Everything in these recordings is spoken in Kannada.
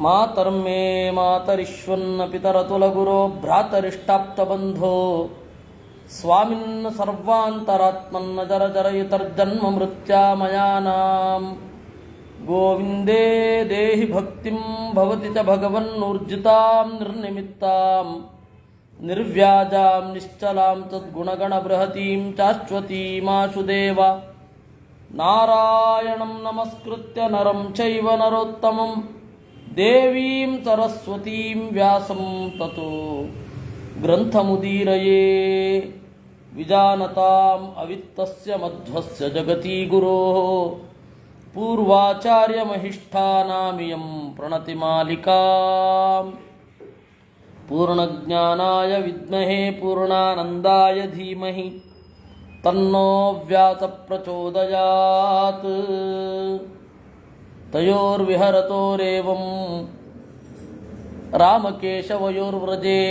ಮಾತರ್ಮೇ ಮಾತರಿಶ್ವನ್ನ ಪಿತರತುಲಗುರೋ ಭ್ರಾತರಿಷ್ಟಾಪ್ತಬಂಧೋ ಸ್ವಾಮಿನ್ನ ಸರ್ವಾಂತರಾತ್ಮನ್ನ ಜರ ಜರಯುತರ್ಜನ್ಮ ಮೃತ್ಯಾಮಯಾನಾಂ ಗೋವಿಂದೇ ದೇಹಿ ಭಕ್ತಿಂ ಭವತಿ ಚ ಭಗವನ್ನೂರ್ಜಿತಾಂ ನಿರ್ನಿಮಿತ್ತಾಂ ನಿರ್ವ್ಯಾಜಾಂ ನಿಶ್ಚಲಾಂ ತದ್ಗುಣಗಣ ಬೃಹತೀಂ ಶಾಶ್ವತೀಮಾಶುದೇವ ನಾರಾಯಣಂ ನಮಸ್ಕೃತ್ಯ ನರಂ ಚೈವ ನರೋತ್ತಮಂ ದೇವೀಂ ಸರಸ್ವತೀಂ ವ್ಯಾಸಂ ತತೋ ಗ್ರಂಥಮುದೀರಯೇ ವಿಜಾನತಾಂ ಅವಿತ್ತಸ್ಯ ಮಧ್ವಸ್ಯ ಜಗತಿ ಗುರೋಃ ಪೂರ್ವಾಚಾರ್ಯಮಹಿಷ್ಠಾನಾಮಿಯಂ ಪ್ರಣತಿಮಾಲಿಕಾ ಪೂರ್ಣಜ್ಞಾನಾಯ ವಿದ್ಮಹೇ ಪೂರ್ಣಾನಂದಾಯ ಧೀಮಹಿ ತನ್ನೋ ವ್ಯಾಸ ಪ್ರಚೋದಯಾತ್. ತಯೋರ್ವಿಹರತೋರೇವಂ ರಾಮಕೇಶವಯೋರ್ವ್ರಜೇ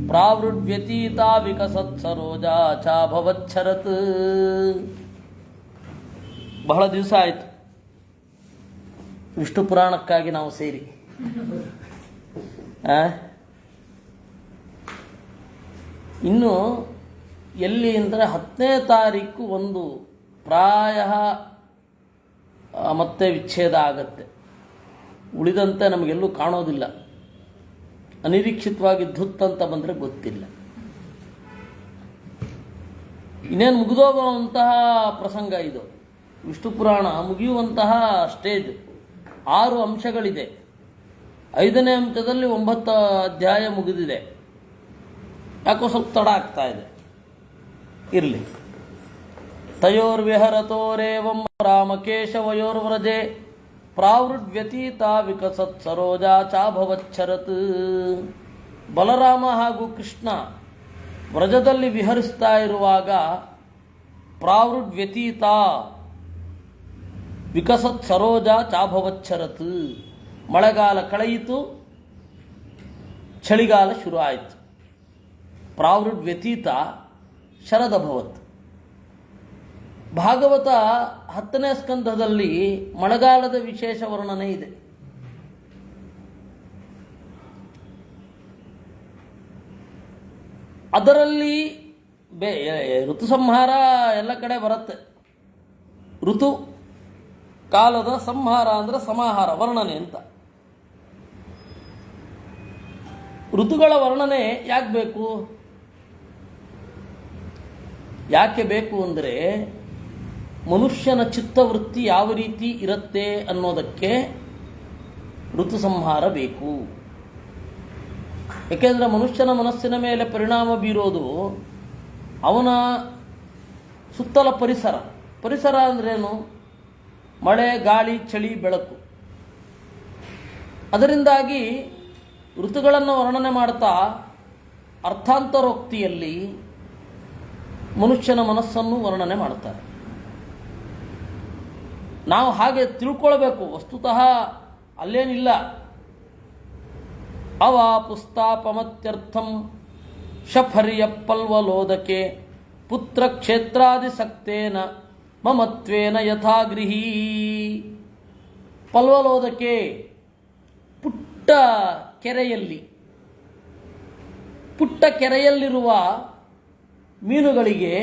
ಪ್ರಾವೃಡ್ವ್ಯತೀತಾ ವಿಕಸತ್ಸರೋಜಾ ಚಾಭವಚ್ಛರತ್. ಬಹಳ ದಿವಸ ಆಯಿತು ವಿಷ್ಣು ಪುರಾಣಕ್ಕಾಗಿ ನಾವು ಸೇರಿ. ಇನ್ನು ಎಲ್ಲಿ ಅಂದರೆ 10ನೇ ತಾರೀಕು ಒಂದು ಪ್ರಾಯ ಮತ್ತೆ ವಿಚ್ಛೇದ ಆಗತ್ತೆ. ಉಳಿದಂತೆ ನಮಗೆಲ್ಲೂ ಕಾಣೋದಿಲ್ಲ. ಅನಿರೀಕ್ಷಿತವಾಗಿ ಧುತ್ತಂತ ಬಂದರೆ ಗೊತ್ತಿಲ್ಲ. ಇನ್ನೇನು ಮುಗಿದೋಗುವಂತಹ ಪ್ರಸಂಗ ಇದು. ವಿಷ್ಣು ಪುರಾಣ ಮುಗಿಯುವಂತಹ ಸ್ಟೇಜ್. 6 ಅಂಶಗಳಿದೆ. 5ನೇ ಅಂಶದಲ್ಲಿ 9 ಅಧ್ಯಾಯ ಮುಗಿದಿದೆ. ಯಾಕೋ ಸ್ವಲ್ಪ ತಡ ಆಗ್ತಾ ಇದೆ. ಇರಲಿ. ತಯೋರ್ವಿಹರತೋರೇವಂ ರಾಮಕೇಶವಯೋರ್ವ್ರಜೆ ಪ್ರಾವೃಡ್ವ್ಯತೀತಾ ವಿಕಸತ್ ಸರೋಜಾ ಚಾಭವಚ್ಛರತ್. ಬಲರಾಮ ಹಾಗೂ ಕೃಷ್ಣ ವ್ರಜದಲ್ಲಿ ವಿಹರಿಸ್ತಾ ಇರುವಾಗ ಪ್ರಾವೃಡ್ವ್ಯತೀತಾ ವಿಕಸತ್ ಸರೋಜಾ ಚಾಭವಚ್ಛರತ್. ಮಳೆಗಾಲ ಕಳೆಯಿತು, ಚಳಿಗಾಲ ಶುರು ಆಯಿತು. ಪ್ರಾವೃಡ್ವ್ಯತೀತ ಶರದಭವತ್. ಭಾಗವತ 10ನೇ ಸ್ಕಂಧದಲ್ಲಿ ಮಳೆಗಾಲದ ವಿಶೇಷ ವರ್ಣನೆ ಇದೆ. ಅದರಲ್ಲಿ ಋತು ಸಂಹಾರ ಎಲ್ಲ ಕಡೆ ಬರುತ್ತೆ. ಋತು ಕಾಲದ ಸಂಹಾರ ಅಂದರೆ ಸಮಾಹಾರ, ವರ್ಣನೆ ಅಂತ. ಋತುಗಳ ವರ್ಣನೆ ಯಾಕೆ ಬೇಕು? ಯಾಕೆ ಬೇಕು ಅಂದರೆ ಮನುಷ್ಯನ ಚಿತ್ತವೃತ್ತಿ ಯಾವ ರೀತಿ ಇರುತ್ತೆ ಅನ್ನೋದಕ್ಕೆ ಋತು ಸಂಹಾರ ಬೇಕು. ಏಕೆಂದರೆ ಮನುಷ್ಯನ ಮನಸ್ಸಿನ ಮೇಲೆ ಪರಿಣಾಮ ಬೀರೋದು ಅವನ ಸುತ್ತಲ ಪರಿಸರ. ಪರಿಸರ ಅಂದ್ರೇನು? ಮಳೆ, ಗಾಳಿ, ಚಳಿ, ಬೆಳಕು. ಅದರಿಂದಾಗಿ ಋತುಗಳನ್ನು ವರ್ಣನೆ ಮಾಡ್ತಾ ಅರ್ಥಾಂತರೋಕ್ತಿಯಲ್ಲಿ ಮನುಷ್ಯನ ಮನಸ್ಸನ್ನು ವರ್ಣನೆ ಮಾಡ್ತಾರೆ. ನಾವು ಹಾಗೆ ತಿಳ್ಕೊಳ್ಬೇಕು. ವಸ್ತುತಃ ಅಲ್ಲೇನಿಲ್ಲ. ಅವಾಪುಸ್ತಾಪಮತ್ಯರ್ಥಂ ಶಫರ್ಯಪ್ಪಲ್ವಲೋದಕೆ ಪುತ್ರ ಕ್ಷೇತ್ರಾದಿಸಕ್ತೇನ ಮಮತ್ವೇನ ಯಥಾಗೃಹೀ. ಪಲ್ವಲೋದಕೆ, ಪುಟ್ಟ ಕೆರೆಯಲ್ಲಿರುವ ಮೀನುಗಳಿಗೆ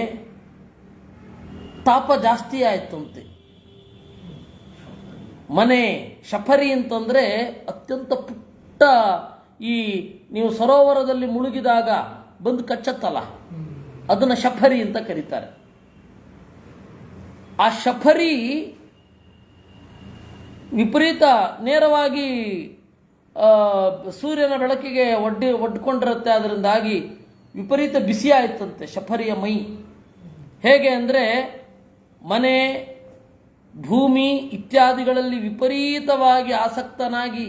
ತಾಪ ಜಾಸ್ತಿ ಆಯಿತಂತೆ. ಮನೆ ಶಫರಿ ಅಂತಂದರೆ ಅತ್ಯಂತ ಪುಟ್ಟ, ಈ ನೀವು ಸರೋವರದಲ್ಲಿ ಮುಳುಗಿದಾಗ ಬಂದು ಕಚ್ಚತ್ತಲ್ಲ, ಅದನ್ನು ಶಫರಿ ಅಂತ ಕರೀತಾರೆ. ಆ ಶಫರಿ ವಿಪರೀತ ನೇರವಾಗಿ ಸೂರ್ಯನ ಬೆಳಕಿಗೆ ಒಡ್ಕೊಂಡಿರುತ್ತೆ. ಅದರಿಂದಾಗಿ ವಿಪರೀತ ಬಿಸಿ ಆಯಿತಂತೆ ಶಫರಿಯ ಮೈ. ಹೇಗೆ ಅಂದರೆ ಮನೆ, ಭೂಮಿ ಇತ್ಯಾದಿಗಳಲ್ಲಿ ವಿಪರೀತವಾಗಿ ಆಸಕ್ತನಾಗಿ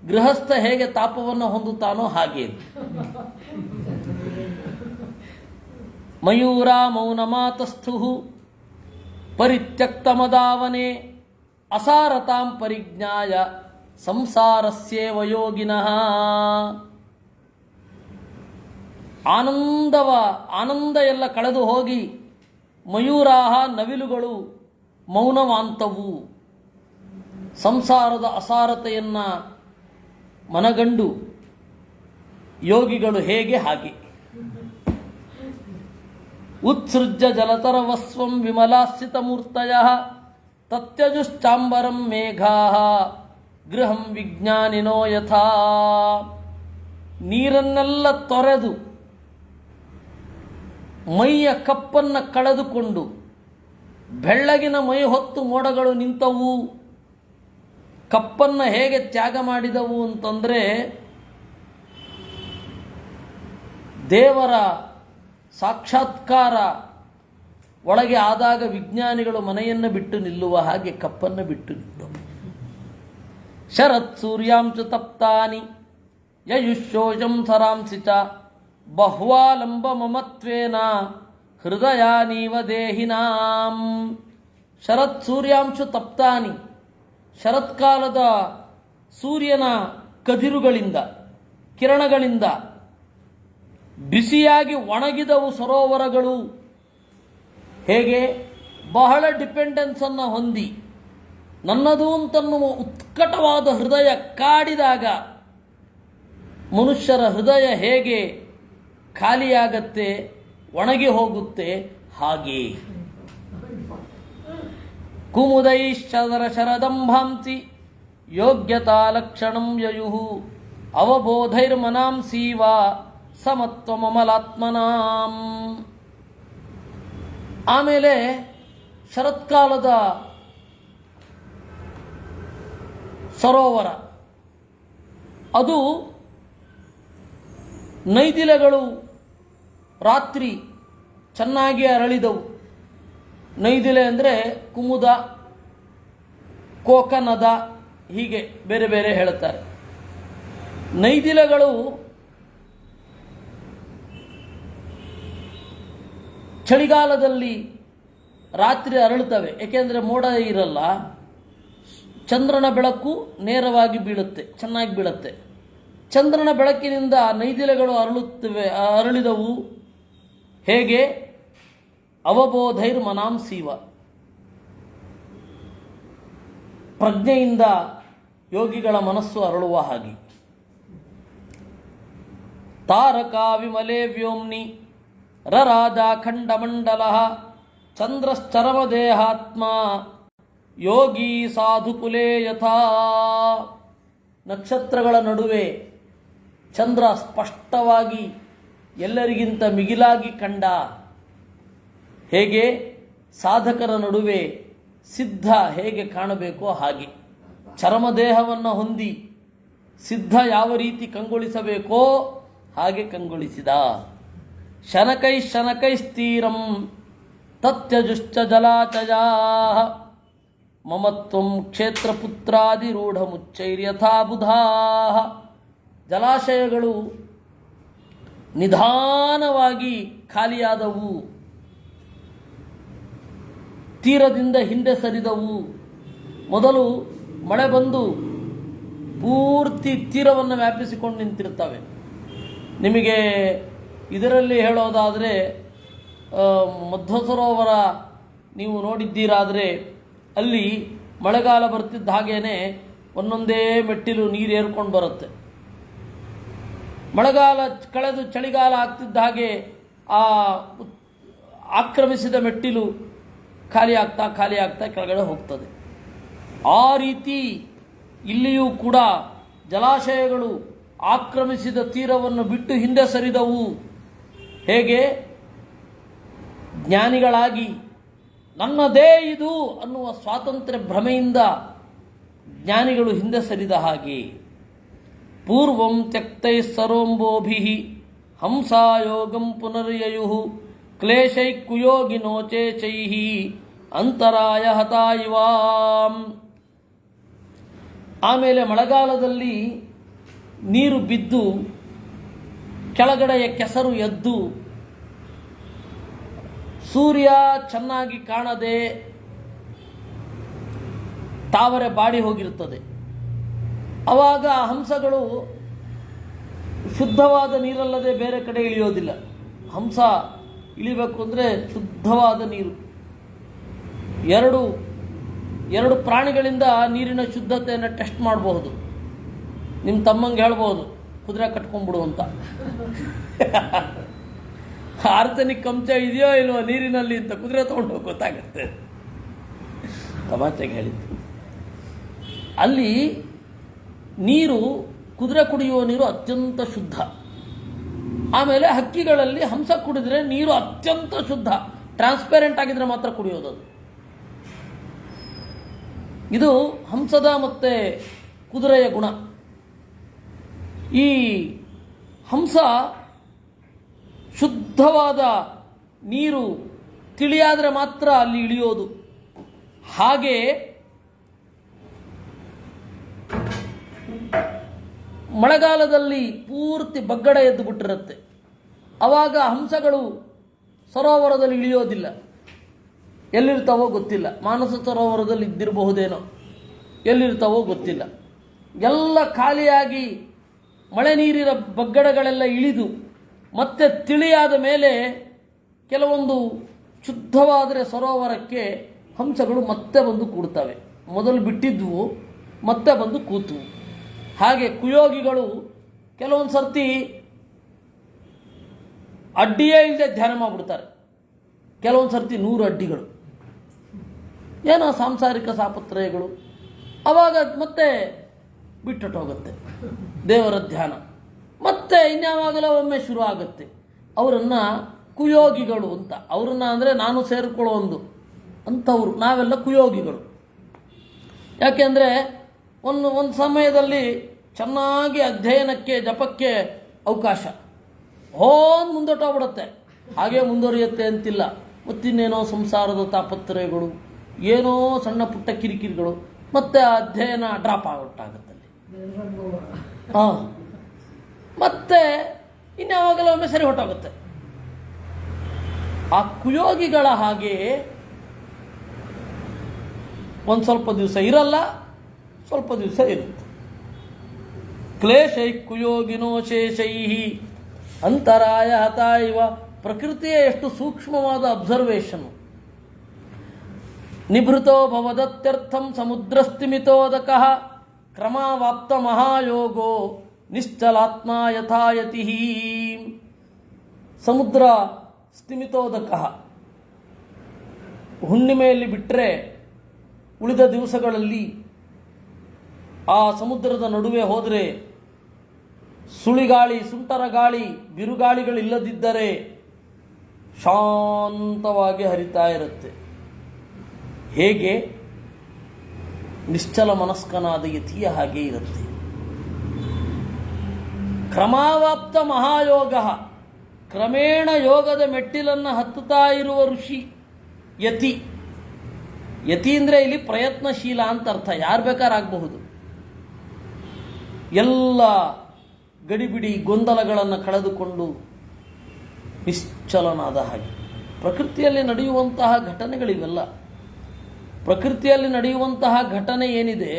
ಗೃಹಸ್ಥ ಹೇಗೆ ತಾಪವನ್ನು ಹೊಂದುತ್ತಾನೋ ಹಾಗೆ. ಮಯೂರ ಮೌನಮಾತಸ್ಥು ಪರಿತ್ಯಕ್ತಮದಾವನೆ ಅಸಾರತಾಂ ಪರಿಜ್ಞಾಯ ಸಂಸಾರಸ್ಯೇವ ಯೋಗಿನಃ. ಆನಂದ ಎಲ್ಲ ಕಳೆದು ಹೋಗಿ ಮಯೂರಾಹ ನವಿಲುಗಳು ಮೌನವಾಂತವು. ಸಂಸಾರದ ಅಸಾರತೆಯನ್ನು ಮನಗಂಡು ಯೋಗಿಗಳು ಹೇಗೆ ಹಾಗೆ ಉತ್ಸೃಜ್ಯ ಜಲತರವಸ್ವಂ ವಿಮಲಾಸ್ಥಿತ ಮೂರ್ತಯ ತತ್ಯಜುಶ್ಚಾಂಬರಂ ಮೇಘಾ ಗೃಹಂ ವಿಜ್ಞಾನಿನೋ ಯಥಾ. ನೀರನ್ನೆಲ್ಲ ತೊರೆದು ಮೈಯ ಕಪ್ಪನ್ನು ಕಳೆದುಕೊಂಡು ಬೆಳ್ಳಗಿನ ಮೈ ಹೊತ್ತು ಮೋಡಗಳು ನಿಂತವು. ಕಪ್ಪನ್ನು ಹೇಗೆ ತ್ಯಾಗ ಮಾಡಿದವು ಅಂತಂದರೆ, ದೇವರ ಸಾಕ್ಷಾತ್ಕಾರ ಒಳಗೆ ಆದಾಗ ವಿಜ್ಞಾನಿಗಳು ಮನೆಯನ್ನು ಬಿಟ್ಟು ನಿಲ್ಲುವ ಹಾಗೆ ಕಪ್ಪನ್ನು ಬಿಟ್ಟು ನಿಂತವು. ಶರತ್ ಸೂರ್ಯಾಂಶು ತಪ್ತಾನಿ ಯಯುಶೋಷಂ ಸರಾಂಸಿ ಚ ಬಹ್ವಾಲಂಬ ಮಮತ್ವೇನ ಹೃದಯಾನೀವ ದೇಹಿನಾಂ. ಶರತ್ ಸೂರ್ಯಾಂಶು ತಪ್ತಾನಿ, ಶರತ್ಕಾಲದ ಸೂರ್ಯನ ಕದಿರುಗಳಿಂದ ಕಿರಣಗಳಿಂದ ಬಿಸಿಯಾಗಿ ಒಣಗಿದವು ಸರೋವರಗಳು. ಹೇಗೆ ಬಹಳ ಡಿಪೆಂಡೆನ್ಸನ್ನು ಹೊಂದಿ ನನ್ನದು ಅಂತನ್ನುವ ಉತ್ಕಟವಾದ ಹೃದಯ ಕಾಡಿದಾಗ ಮನುಷ್ಯರ ಹೃದಯ ಹೇಗೆ ಖಾಲಿಯಾಗತ್ತೆ, ಒಣಗಿ ಹೋಗುತ್ತೆ, ಹಾಗೆ ಕುಮುದೈಶ್ಚದರ ಶರದಂಭಾಂಸಿ ಯೋಗ್ಯತಾ ಲಕ್ಷಣಂ ಯಯುಃ ಅವಬೋಧೈರ್ಮನಾಂಸೀವ ಸಮತ್ವಮಮಲಾತ್ಮನಾಂ. ಆಮೇಲೆ ಶರತ್ಕಾಲದ ಸರೋವರ ಅದು ನೈದಿಲೆಗಳು ರಾತ್ರಿ ಚೆನ್ನಾಗಿ ಅರಳಿದವು. ನೈದಿಲೆ ಅಂದರೆ ಕುಮುದ, ಕೋಕನದ, ಹೀಗೆ ಬೇರೆ ಬೇರೆ ಹೇಳುತ್ತಾರೆ. ನೈದಿಲೆಗಳು ಚಳಿಗಾಲದಲ್ಲಿ ರಾತ್ರಿ ಅರಳುತ್ತವೆ. ಏಕೆಂದರೆ ಮೋಡ ಇರಲ್ಲ, ಚಂದ್ರನ ಬೆಳಕು ನೇರವಾಗಿ ಬೀಳುತ್ತೆ, ಚೆನ್ನಾಗಿ ಬೀಳುತ್ತೆ. ಚಂದ್ರನ ಬೆಳಕಿನಿಂದ ನೈದಿಲೆಗಳು ಅರಳಿದವು. ಹೇಗೆ ಅವಬೋಧೈರ್ಮನಾಂಸೀವ, ಪ್ರಜ್ಞೆಯಿಂದ ಯೋಗಿಗಳ ಮನಸ್ಸು ಅರಳುವ ಹಾಗೆ. ತಾರಕಾ ವಿಮಲೇ ವ್ಯೋಮ್ನಿ ರರಾಜಾಖಂಡಮಂಡಲ ಚಂದ್ರಶ್ಚರಮದೇಹಾತ್ಮ ಯೋಗಿ ಸಾಧುಕುಲೇ ಯಥಾ. ನಕ್ಷತ್ರಗಳ ನಡುವೆ ಚಂದ್ರ ಸ್ಪಷ್ಟವಾಗಿ ಎಲ್ಲರಿಗಿಂತ ಮಿಗಿಲಾಗಿ ಕಂಡ. ಹೇಗೆ ಸಾಧಕರ ನಡುವೆ ಸಿದ್ಧ ಹೇಗೆ ಕಾಣಬೇಕೋ ಹಾಗೆ ಚರಮದೇಹವನ್ನು ಹೊಂದಿ ಸಿದ್ಧ ಯಾವ ರೀತಿ ಕಂಗೊಳಿಸಬೇಕೋ ಹಾಗೆ ಕಂಗೊಳಿಸಿದ. ಶನಕೈಶ್ಚೀರಂ ತತ್ಯಜುಶ್ಚ ಜಲಾಚಯಾ ಮಮತ್ವಂ ಕ್ಷೇತ್ರಪುತ್ರಾದಿರೂಢ ಮುಚ್ಚೈರ್ಯಥಾ ಬುಧಾ. ಜಲಾಶಯಗಳು ನಿಧಾನವಾಗಿ ಖಾಲಿಯಾದವು, ತೀರದಿಂದ ಹಿಂದೆ ಸರಿದವು. ಮೊದಲು ಮಳೆ ಬಂದು ಪೂರ್ತಿ ತೀರವನ್ನು ವ್ಯಾಪಿಸಿಕೊಂಡು ನಿಂತಿರ್ತವೆ. ನಿಮಗೆ ಇದರಲ್ಲಿ ಹೇಳೋದಾದರೆ ಮಧ್ವ ಸರೋವರ ನೀವು ನೋಡಿದ್ದೀರಾದರೆ ಅಲ್ಲಿ ಮಳೆಗಾಲ ಬರ್ತಿದ್ದ ಹಾಗೇನೆ ಒಂದೊಂದೇ ಮೆಟ್ಟಿಲು ನೀರು ಏರ್ಕೊಂಡು ಬರುತ್ತೆ. ಮಳೆಗಾಲ ಕಳೆದು ಚಳಿಗಾಲ ಆಗ್ತಿದ್ದ ಹಾಗೆ ಆ ಆಕ್ರಮಿಸಿದ ಮೆಟ್ಟಿಲು ಖಾಲಿ ಆಗ್ತಾ ಕೆಳಗಡೆ ಹೋಗ್ತದೆ. ಆ ರೀತಿ ಇಲ್ಲಿಯೂ ಕೂಡ ಜಲಾಶಯಗಳು ಆಕ್ರಮಿಸಿದ ತೀರವನ್ನು ಬಿಟ್ಟು ಹಿಂದೆ ಸರಿದವು. ಹೇಗೆ ಜ್ಞಾನಿಗಳಾಗಿ ನನ್ನದೇ ಇದು ಅನ್ನುವ ಸ್ವಾತಂತ್ರ್ಯ ಭ್ರಮೆಯಿಂದ ಜ್ಞಾನಿಗಳು ಹಿಂದೆ ಸರಿದ ಹಾಗೆ. ಪೂರ್ವಂ ತ್ಯಕ್ತೈ ಸರೋಂಬೋಭಿ ಹಂಸಾಯೋಗಂ ಪುನರ್ಯಯುಃ ಕ್ಲೇಶೈ ಕುಯೋಗಿನೋ ಚೇಚೈ ಅಂತರಾಯ ಹತಾಯಿವಾಂ. ಆಮೇಲೆ ಮಳೆಗಾಲದಲ್ಲಿ ನೀರು ಬಿದ್ದು ಕೆಳಗಡೆಯ ಕೆಸರು ಎದ್ದು ಸೂರ್ಯ ಚೆನ್ನಾಗಿ ಕಾಣದೆ ತಾವರೆ ಬಾಡಿ ಹೋಗಿರುತ್ತದೆ. ಆವಾಗ ಹಂಸಗಳು ಶುದ್ಧವಾದ ನೀರಲ್ಲದೆ ಬೇರೆ ಕಡೆ ಇಳಿಯೋದಿಲ್ಲ. ಹಂಸ ಇಳಿಬೇಕು ಅಂದರೆ ಶುದ್ಧವಾದ ನೀರು. ಎರಡು ಎರಡು ಪ್ರಾಣಿಗಳಿಂದ ನೀರಿನ ಶುದ್ಧತೆಯನ್ನು ಟೆಸ್ಟ್ ಮಾಡಬಹುದು. ನಿಮ್ಮ ತಮ್ಮಂಗೆ ಹೇಳ್ಬೋದು ಕುದುರೆ ಕಟ್ಕೊಂಡ್ಬಿಡು ಅಂತ. ಆರ್ಸೆನಿಕ್ ಅಂಶ ಇದೆಯೋ ಇಲ್ವೋ ನೀರಿನಲ್ಲಿ ಅಂತ ಕುದುರೆ ತೊಗೊಂಡು ಗೊತ್ತಾಗುತ್ತೆ. ತಮಾಷೆಗೆ ಹೇಳಿದ್ದು. ಅಲ್ಲಿ ನೀರು, ಕುದುರೆ ಕುಡಿಯುವ ನೀರು ಅತ್ಯಂತ ಶುದ್ಧ. ಆಮೇಲೆ ಹಕ್ಕಿಗಳಲ್ಲಿ ಹಂಸ ಕುಡಿದ್ರೆ ನೀರು ಅತ್ಯಂತ ಶುದ್ಧ, ಟ್ರಾನ್ಸ್ಪೇರೆಂಟ್ ಆಗಿದ್ರೆ ಮಾತ್ರ ಕುಡಿಯೋದದು. ಇದು ಹಂಸದ ಮತ್ತು ಕುದುರೆಯ ಗುಣ. ಈ ಹಂಸ ಶುದ್ಧವಾದ ನೀರು ತಿಳಿಯಾದರೆ ಮಾತ್ರ ಅಲ್ಲಿ ಇಳಿಯೋದು. ಹಾಗೆ ಮಳೆಗಾಲದಲ್ಲಿ ಪೂರ್ತಿ ಬಗ್ಗಡ ಎದ್ದು ಬಿಟ್ಟಿರುತ್ತೆ. ಆವಾಗ ಹಂಸಗಳು ಸರೋವರದಲ್ಲಿ ಇಳಿಯೋದಿಲ್ಲ. ಎಲ್ಲಿರ್ತಾವೋ ಗೊತ್ತಿಲ್ಲ. ಮಾನಸ ಸರೋವರದಲ್ಲಿ ಇದ್ದಿರಬಹುದೇನೋ, ಎಲ್ಲಿರ್ತಾವೋ ಗೊತ್ತಿಲ್ಲ. ಎಲ್ಲ ಖಾಲಿಯಾಗಿ ಮಳೆ ನೀರಿನ ಬಗ್ಗಡಗಳೆಲ್ಲ ಇಳಿದು ಮತ್ತೆ ತಿಳಿಯಾದ ಮೇಲೆ ಕೆಲವೊಂದು ಶುದ್ಧವಾದರೆ ಸರೋವರಕ್ಕೆ ಹಂಸಗಳು ಮತ್ತೆ ಬಂದು ಕೂಡ್ತವೆ. ಮೊದಲು ಬಿಟ್ಟಿದ್ವು, ಮತ್ತೆ ಬಂದು ಕೂತವು. ಹಾಗೆ ಕುಯೋಗಿಗಳು ಕೆಲವೊಂದು ಸರ್ತಿ ಅಡ್ಡಿಯೇ ಇಲ್ಲದೆ ಧ್ಯಾನ ಮಾಡಿಬಿಡ್ತಾರೆ. ಕೆಲವೊಂದು ಸರ್ತಿ 100 ಅಡ್ಡಿಗಳು, ಏನೋ ಸಾಂಸಾರಿಕ ಸಾಪತ್ರಯಗಳು. ಆವಾಗ ಮತ್ತೆ ಬಿಟ್ಟುಟ್ಟೋಗುತ್ತೆ ದೇವರ ಧ್ಯಾನ. ಮತ್ತೆ ಇನ್ಯಾವಾಗಲೂ ಒಮ್ಮೆ ಶುರು ಆಗುತ್ತೆ. ಅವರನ್ನು ಕುಯೋಗಿಗಳು ಅಂತ. ಅವ್ರನ್ನ ಅಂದರೆ ನಾನು ಸೇರಿಕೊಳ್ಳೋ ಅಂಥವ್ರು ನಾವೆಲ್ಲ ಕುಯೋಗಿಗಳು. ಯಾಕೆಂದರೆ ಒಂದು ಸಮಯದಲ್ಲಿ ಚೆನ್ನಾಗಿ ಅಧ್ಯಯನಕ್ಕೆ ಜಪಕ್ಕೆ ಅವಕಾಶ ಮುಂದೊಟ್ಟೋಗ್ಬಿಡುತ್ತೆ. ಹಾಗೆ ಮುಂದುವರಿಯುತ್ತೆ ಅಂತಿಲ್ಲ. ಮತ್ತಿನ್ನೇನೋ ಸಂಸಾರದ ತಾಪತ್ರಯಗಳು, ಏನೋ ಸಣ್ಣ ಪುಟ್ಟ ಕಿರಿಕಿರಿಗಳು, ಮತ್ತೆ ಆ ಅಧ್ಯಯನ ಡ್ರಾಪ್ ಆಗುತ್ತಾಗತ್ತಲ್ಲಿ. ಮತ್ತೆ ಇನ್ಯಾವಾಗಲೂ ಒಮ್ಮೆ ಸರಿ ಹೊಟ್ಟೋಗುತ್ತೆ. ಆ ಕುಯೋಗಿಗಳ ಹಾಗೆ ಒಂದು ಸ್ವಲ್ಪ ದಿವಸ ಇರಲ್ಲ, ಸ್ವಲ್ಪ ದಿವಸ ಇರುತ್ತೆ. ಕ್ಲೇಶೈ ಕುಯೋಗಿನೋ ಶೇಷೈ ಅಂತರಾಯ ಹತ ಇವ. ಪ್ರಕೃತಿಯ ಎಷ್ಟು ಸೂಕ್ಷ್ಮವಾದ ಅಬ್ಸರ್ವೇಷನ್. ನಿಭೃತೋ ಭವದತ್ಯರ್ಥಂ ಸಮುದ್ರಸ್ಥಿಮಿತೋದಕ ಕ್ರಮವಾಪ್ತ ಮಹಾಯೋಗೋ ನಿಶ್ಚಲಾತ್ಮ ಯಥಾಯತಿ. ಸಮುದ್ರ ಸ್ಥಿಮಿತೋದಕ, ಹುಣ್ಣಿಮೆಯಲ್ಲಿ ಬಿಟ್ಟರೆ ಉಳಿದ ದಿವಸಗಳಲ್ಲಿ ಆ ಸಮುದ್ರದ ನಡುವೆ ಹೋದರೆ ಸುಳಿಗಾಳಿ, ಸುಂಟರ ಗಾಳಿ, ಬಿರುಗಾಳಿಗಳಿಲ್ಲದಿದ್ದರೆ ಶಾಂತವಾಗಿ ಹರಿತಾ ಇರುತ್ತೆ. ಹೇಗೆ ನಿಶ್ಚಲ ಮನಸ್ಕನಾದ ಯತಿಯ ಹಾಗೆ ಇರುತ್ತೆ. ಕ್ರಮವಾಪ್ತ ಮಹಾಯೋಗ, ಕ್ರಮೇಣ ಯೋಗದ ಮೆಟ್ಟಿಲನ್ನು ಹತ್ತುತ್ತಾ ಇರುವ ಋಷಿ ಯತಿ. ಯತಿ ಅಂದರೆ ಇಲ್ಲಿ ಪ್ರಯತ್ನಶೀಲ ಅಂತ ಅರ್ಥ. ಯಾರು ಬೇಕಾರಾಗಬಹುದು. ಎಲ್ಲ ಗಡಿಬಿಡಿ ಗೊಂದಲಗಳನ್ನು ಕಳೆದುಕೊಂಡು ನಿಶ್ಚಲನಾದ ಹಾಗೆ. ಪ್ರಕೃತಿಯಲ್ಲಿ ನಡೆಯುವಂತಹ ಘಟನೆಗಳಿವೆಲ್ಲ. ಪ್ರಕೃತಿಯಲ್ಲಿ ನಡೆಯುವಂತಹ ಘಟನೆ ಏನಿದೆ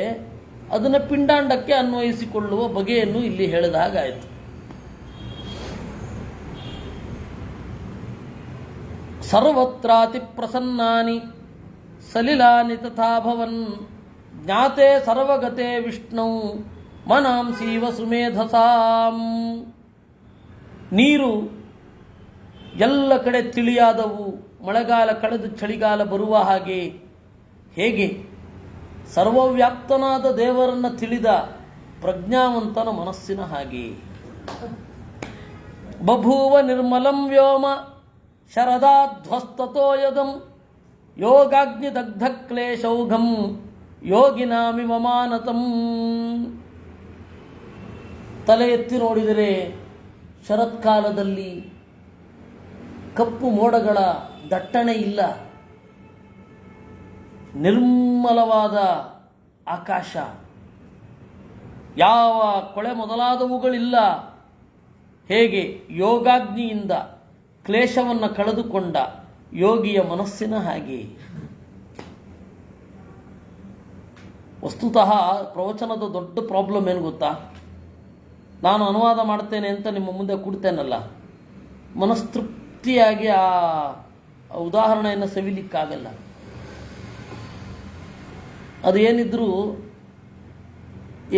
ಅದನ್ನು ಪಿಂಡಾಂಡಕ್ಕೆ ಅನ್ವಯಿಸಿಕೊಳ್ಳುವ ಬಗೆಯನ್ನು ಇಲ್ಲಿ ಹೇಳಿದ ಹಾಗಾಯಿತು. ಸರ್ವತ್ರಾತಿ ಪ್ರಸನ್ನಾನಿ ಸಲಿಲಾನಿ ತಥಾ ಭವನ್ ಜ್ಞಾತೆ ಸರ್ವಗತೆ ವಿಷ್ಣು ಮನಾಂಸೀವ ಸುಮೇಧಸಾಂ. ನೀರು ಎಲ್ಲ ಕಡೆ ತಿಳಿಯಾದವು, ಮಳೆಗಾಲ ಕಳೆದು ಚಳಿಗಾಲ ಬರುವ ಹಾಗೆ. ಹೇಗೆ ಸರ್ವವ್ಯಾಪ್ತನಾದ ದೇವರನ್ನು ತಿಳಿದ ಪ್ರಜ್ಞಾವಂತನ ಮನಸ್ಸಿನ ಹಾಗೆ. ಬಭೂವ ನಿರ್ಮಲಂ ವ್ಯೋಮ ಶರದಾಧ್ವಸ್ತತೋ ಯದಂ ಯೋಗಾಗ್ನಿ ದಗ್ಧ ಕ್ಲೇಶೌಘಂ ಯೋಗಿನಾಮಿವ ಮಾನತಂ. ತಲೆ ಎತ್ತಿ ನೋಡಿದರೆ ಶರತ್ಕಾಲದಲ್ಲಿ ಕಪ್ಪು ಮೋಡಗಳ ದಟ್ಟಣೆ ಇಲ್ಲ, ನಿರ್ಮಲವಾದ ಆಕಾಶ, ಯಾವ ಕೊಳೆ ಮೊದಲಾದವುಗಳಿಲ್ಲ. ಹೇಗೆ ಯೋಗಾಗ್ನಿಯಿಂದ ಕ್ಲೇಶವನ್ನು ಕಳೆದುಕೊಂಡ ಯೋಗಿಯ ಮನಸ್ಸಿನ ಹಾಗೆ. ವಸ್ತುತಃ ಪ್ರವಚನದ ದೊಡ್ಡ ಪ್ರಾಬ್ಲಮ್ ಏನು ಗೊತ್ತಾ? ನಾನು ಅನುವಾದ ಮಾಡ್ತೇನೆ ಅಂತ ನಿಮ್ಮ ಮುಂದೆ ಕೂಡ್ತೇನಲ್ಲ, ಮನಸ್ತೃಪ್ತಿಯಾಗಿ ಆ ಉದಾಹರಣೆಯನ್ನು ಸವಿಲಿಕ್ಕಾಗಲ್ಲ. ಅದು ಏನಿದ್ರೂ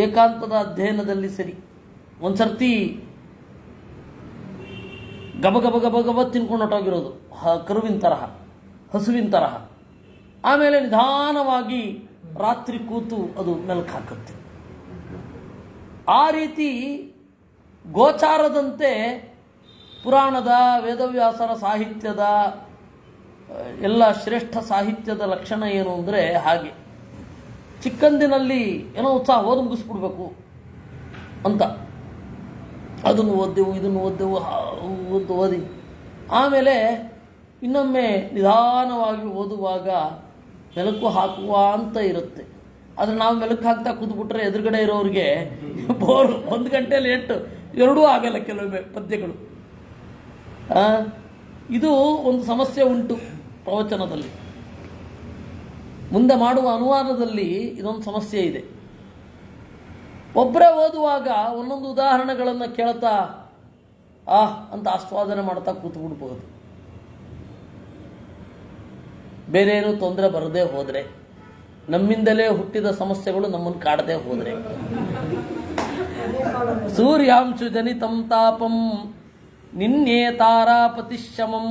ಏಕಾಂತದ ಅಧ್ಯಯನದಲ್ಲಿ ಸರಿ. ಒಂದು ಸರ್ತಿ ಗಬ ಗಬ ಗಬ ಗಬ ತಿನ್ಕೊಂಡು ಹೊಟ್ಟೋಗಿರೋದು, ಕರುವಿನ ತರಹ, ಹಸುವಿನ ತರಹ. ಆಮೇಲೆ ನಿಧಾನವಾಗಿ ರಾತ್ರಿ ಕೂತು ಅದು ಮೆಲುಕು ಹಾಕುತ್ತೆ. ಆ ರೀತಿ ಗೋಚಾರದಂತೆ ಪುರಾಣದ, ವೇದವ್ಯಾಸರ ಸಾಹಿತ್ಯದ ಎಲ್ಲ ಶ್ರೇಷ್ಠ ಸಾಹಿತ್ಯದ ಲಕ್ಷಣ ಏನು ಅಂದರೆ ಹಾಗೆ. ಚಿಕ್ಕಂದಿನಲ್ಲಿ ಏನೋ ಉತ್ಸಾಹ, ಓದಿ ಮುಗಿಸ್ಬಿಡ್ಬೇಕು ಅಂತ ಅದನ್ನು ಓದ್ದೆವು, ಇದನ್ನು ಓದ್ದೆವು ಅಂತ ಓದಿ ಆಮೇಲೆ ಇನ್ನೊಮ್ಮೆ ನಿಧಾನವಾಗಿ ಓದುವಾಗ ಮೆಲುಕು ಹಾಕುವ ಅಂತ ಇರುತ್ತೆ. ಆದರೆ ನಾವು ಮೆಲುಕು ಹಾಕ್ತಾ ಕೂತ್ಬಿಟ್ರೆ ಎದುರುಗಡೆ ಇರೋರಿಗೆ ಬೋರು, 1 ಗಂಟೆ ಲೇಟು, ಎರಡೂ ಆಗಲ್ಲ ಕೆಲವೊಮ್ಮೆ ಪದ್ಯಗಳು. ಇದು ಒಂದು ಸಮಸ್ಯೆ ಉಂಟು ಪ್ರವಚನದಲ್ಲಿ. ಮುಂದೆ ಮಾಡುವ ಅನುವಾದದಲ್ಲಿ ಇದೊಂದು ಸಮಸ್ಯೆ ಇದೆ. ಒಬ್ಬರೇ ಓದುವಾಗ ಒಂದೊಂದು ಉದಾಹರಣೆಗಳನ್ನು ಕೇಳ್ತಾ ಅಂತ ಆಸ್ವಾದನೆ ಮಾಡ್ತಾ ಕೂತ್ಬಿಡ್ಬೋದು. ಬೇರೆ ಏನೂ ತೊಂದರೆ ಬರದೇ ಹೋದರೆ, ನಮ್ಮಿಂದಲೇ ಹುಟ್ಟಿದ ಸಮಸ್ಯೆಗಳು ನಮ್ಮನ್ನು ಕಾಡದೆ ಹೋದರೆ. ಸೂರ್ಯಾಂಶು ಜನಿತಂ ತಾಪಂ ನಿನ್ನೆ ತಾರಾಪತಿಶಮಂ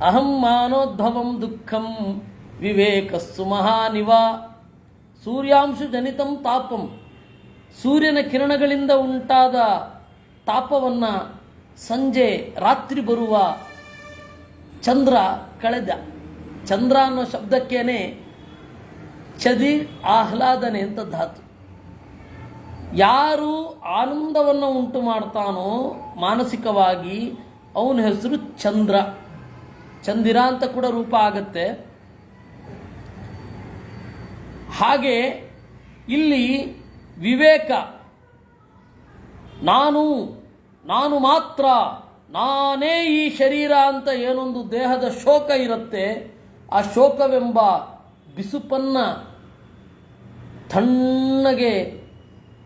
ಅಹಂ ಮಾನೋದ್ಭವಂ ದುಃಖಂ ವಿವೇಕಸ್ಸು ಮಹಾನಿವ. ಸೂರ್ಯಾಂಶು ಜನಿತಂ ತಾಪಂ, ಸೂರ್ಯನ ಕಿರಣಗಳಿಂದ ಉಂಟಾದ ತಾಪವನ್ನು ಸಂಜೆ ರಾತ್ರಿ ಬರುವ ಚಂದ್ರ ಕಳೆದ. ಚಂದ್ರ ಅನ್ನೋ ಶಬ್ದಕ್ಕೇನೆ ಚದಿ ಆಹ್ಲಾದನೆ ಅಂತ ಧಾತು. ಯಾರು ಆನಂದವನ್ನು ಉಂಟು ಮಾಡ್ತಾನೋ ಮಾನಸಿಕವಾಗಿ ಅವನ ಹೆಸರು ಚಂದ್ರ. ಚಂದಿರ ಅಂತ ಕೂಡ ರೂಪ ಆಗತ್ತೆ. ಹಾಗೆ ಇಲ್ಲಿ ವಿವೇಕ, ನಾನು ಮಾತ್ರ, ನಾನೇ ಈ ಶರೀರ ಅಂತ ಏನೊಂದು ದೇಹದ ಶೋಕ ಇರುತ್ತೆ, ಆ ಶೋಕವೆಂಬ ಬಿಸುಪನ್ನು ತಣ್ಣಗೆ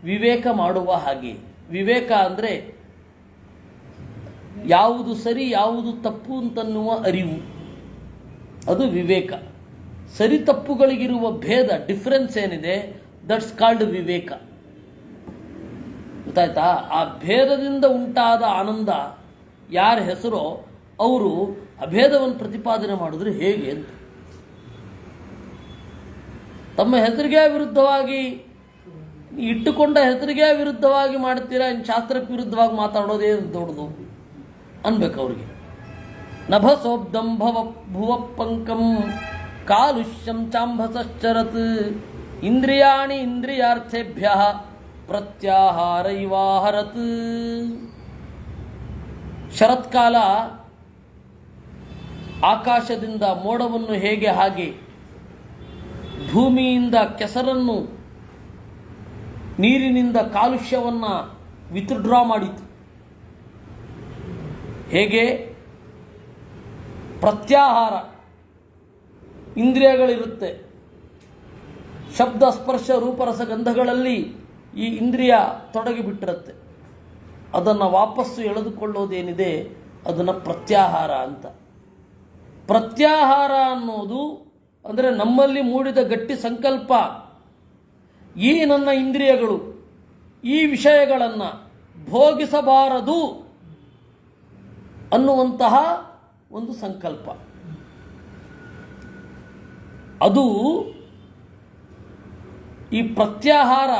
ವಿವೇಕ ಮಾಡುವ ಹಾಗೆ. ವಿವೇಕ ಅಂದರೆ ಯಾವುದು ಸರಿ ಯಾವುದು ತಪ್ಪು ಅಂತನ್ನುವ ಅರಿವು, ಅದು ವಿವೇಕ. ಸರಿ ತಪ್ಪುಗಳಿಗಿರುವ ಭೇದ, ಡಿಫರೆನ್ಸ್ ಏನಿದೆ, ದಟ್ಸ್ ಕಾಲ್ಡ್ ವಿವೇಕ. ಗೊತ್ತಾಯ್ತಾ? ಆ ಭೇದದಿಂದ ಉಂಟಾದ ಆನಂದ ಯಾರ ಹೆಸರೋ ಅವರು ಅಭೇದವನ್ನು ಪ್ರತಿಪಾದನೆ ಮಾಡಿದ್ರೆ ಹೇಗೆ ಅಂತ. ತಮ್ಮ ಹೆಸರಿಗೆ ವಿರುದ್ಧವಾಗಿ, ಇಟ್ಟುಕೊಂಡ ಹೆಸರಿಗೆ ವಿರುದ್ಧವಾಗಿ ಮಾಡ್ತೀರಾ, ಇನ್ನು ಶಾಸ್ತ್ರಕ್ಕೆ ವಿರುದ್ಧವಾಗಿ ಮಾತಾಡೋದೇ ದೊಡ್ಡದು ಅನ್ಬೇಕು ಅವ್ರಿಗೆ. ನಭಸೋಬ್ಧಂ ಭುವ ಪಂಕಂ ಕಾಲುಷ್ಯಂ ಚಾಂಭಸಶ್ಚರತ್ ಇಂದ್ರಿಯಾಣಿ ಇಂದ್ರಿಯಾರ್ಥೇಭ್ಯ ಪ್ರತ್ಯಾಹಾರ ಇವಾಹರತ್. ಶರತ್ಕಾಲ ಆಕಾಶದಿಂದ ಮೋಡವನ್ನು ಹೇಗೆ ಹಾಗೆ, ಭೂಮಿಯಿಂದ ಕೆಸರನ್ನು, ನೀರಿನಿಂದ ಕಾಲುಷ್ಯವನ್ನು ವಿತ್ಡ್ರಾ ಮಾಡಿತು. ಹೇಗೆ ಪ್ರತ್ಯಾಹಾರ, ಇಂದ್ರಿಯಗಳಿರುತ್ತೆ, ಶಬ್ದ ಸ್ಪರ್ಶ ರೂಪರಸ ಗಂಧಗಳಲ್ಲಿ ಈ ಇಂದ್ರಿಯ ತೊಡಗಿಬಿಟ್ಟಿರುತ್ತೆ. ಅದನ್ನು ವಾಪಸ್ಸು ಎಳೆದುಕೊಳ್ಳೋದೇನಿದೆ ಅದನ್ನು ಪ್ರತ್ಯಾಹಾರ ಅಂತ. ಪ್ರತ್ಯಾಹಾರ ಅನ್ನೋದು ಅಂದರೆ ನಮ್ಮಲ್ಲಿ ಮೂಡಿದ ಗಟ್ಟಿ ಸಂಕಲ್ಪ, ಈ ನನ್ನ ಇಂದ್ರಿಯಗಳು ಈ ವಿಷಯಗಳನ್ನು ಭೋಗಿಸಬಾರದು ಅನ್ನುವಂತಹ ಒಂದು ಸಂಕಲ್ಪ. ಅದು ಈ ಪ್ರತ್ಯಾಹಾರ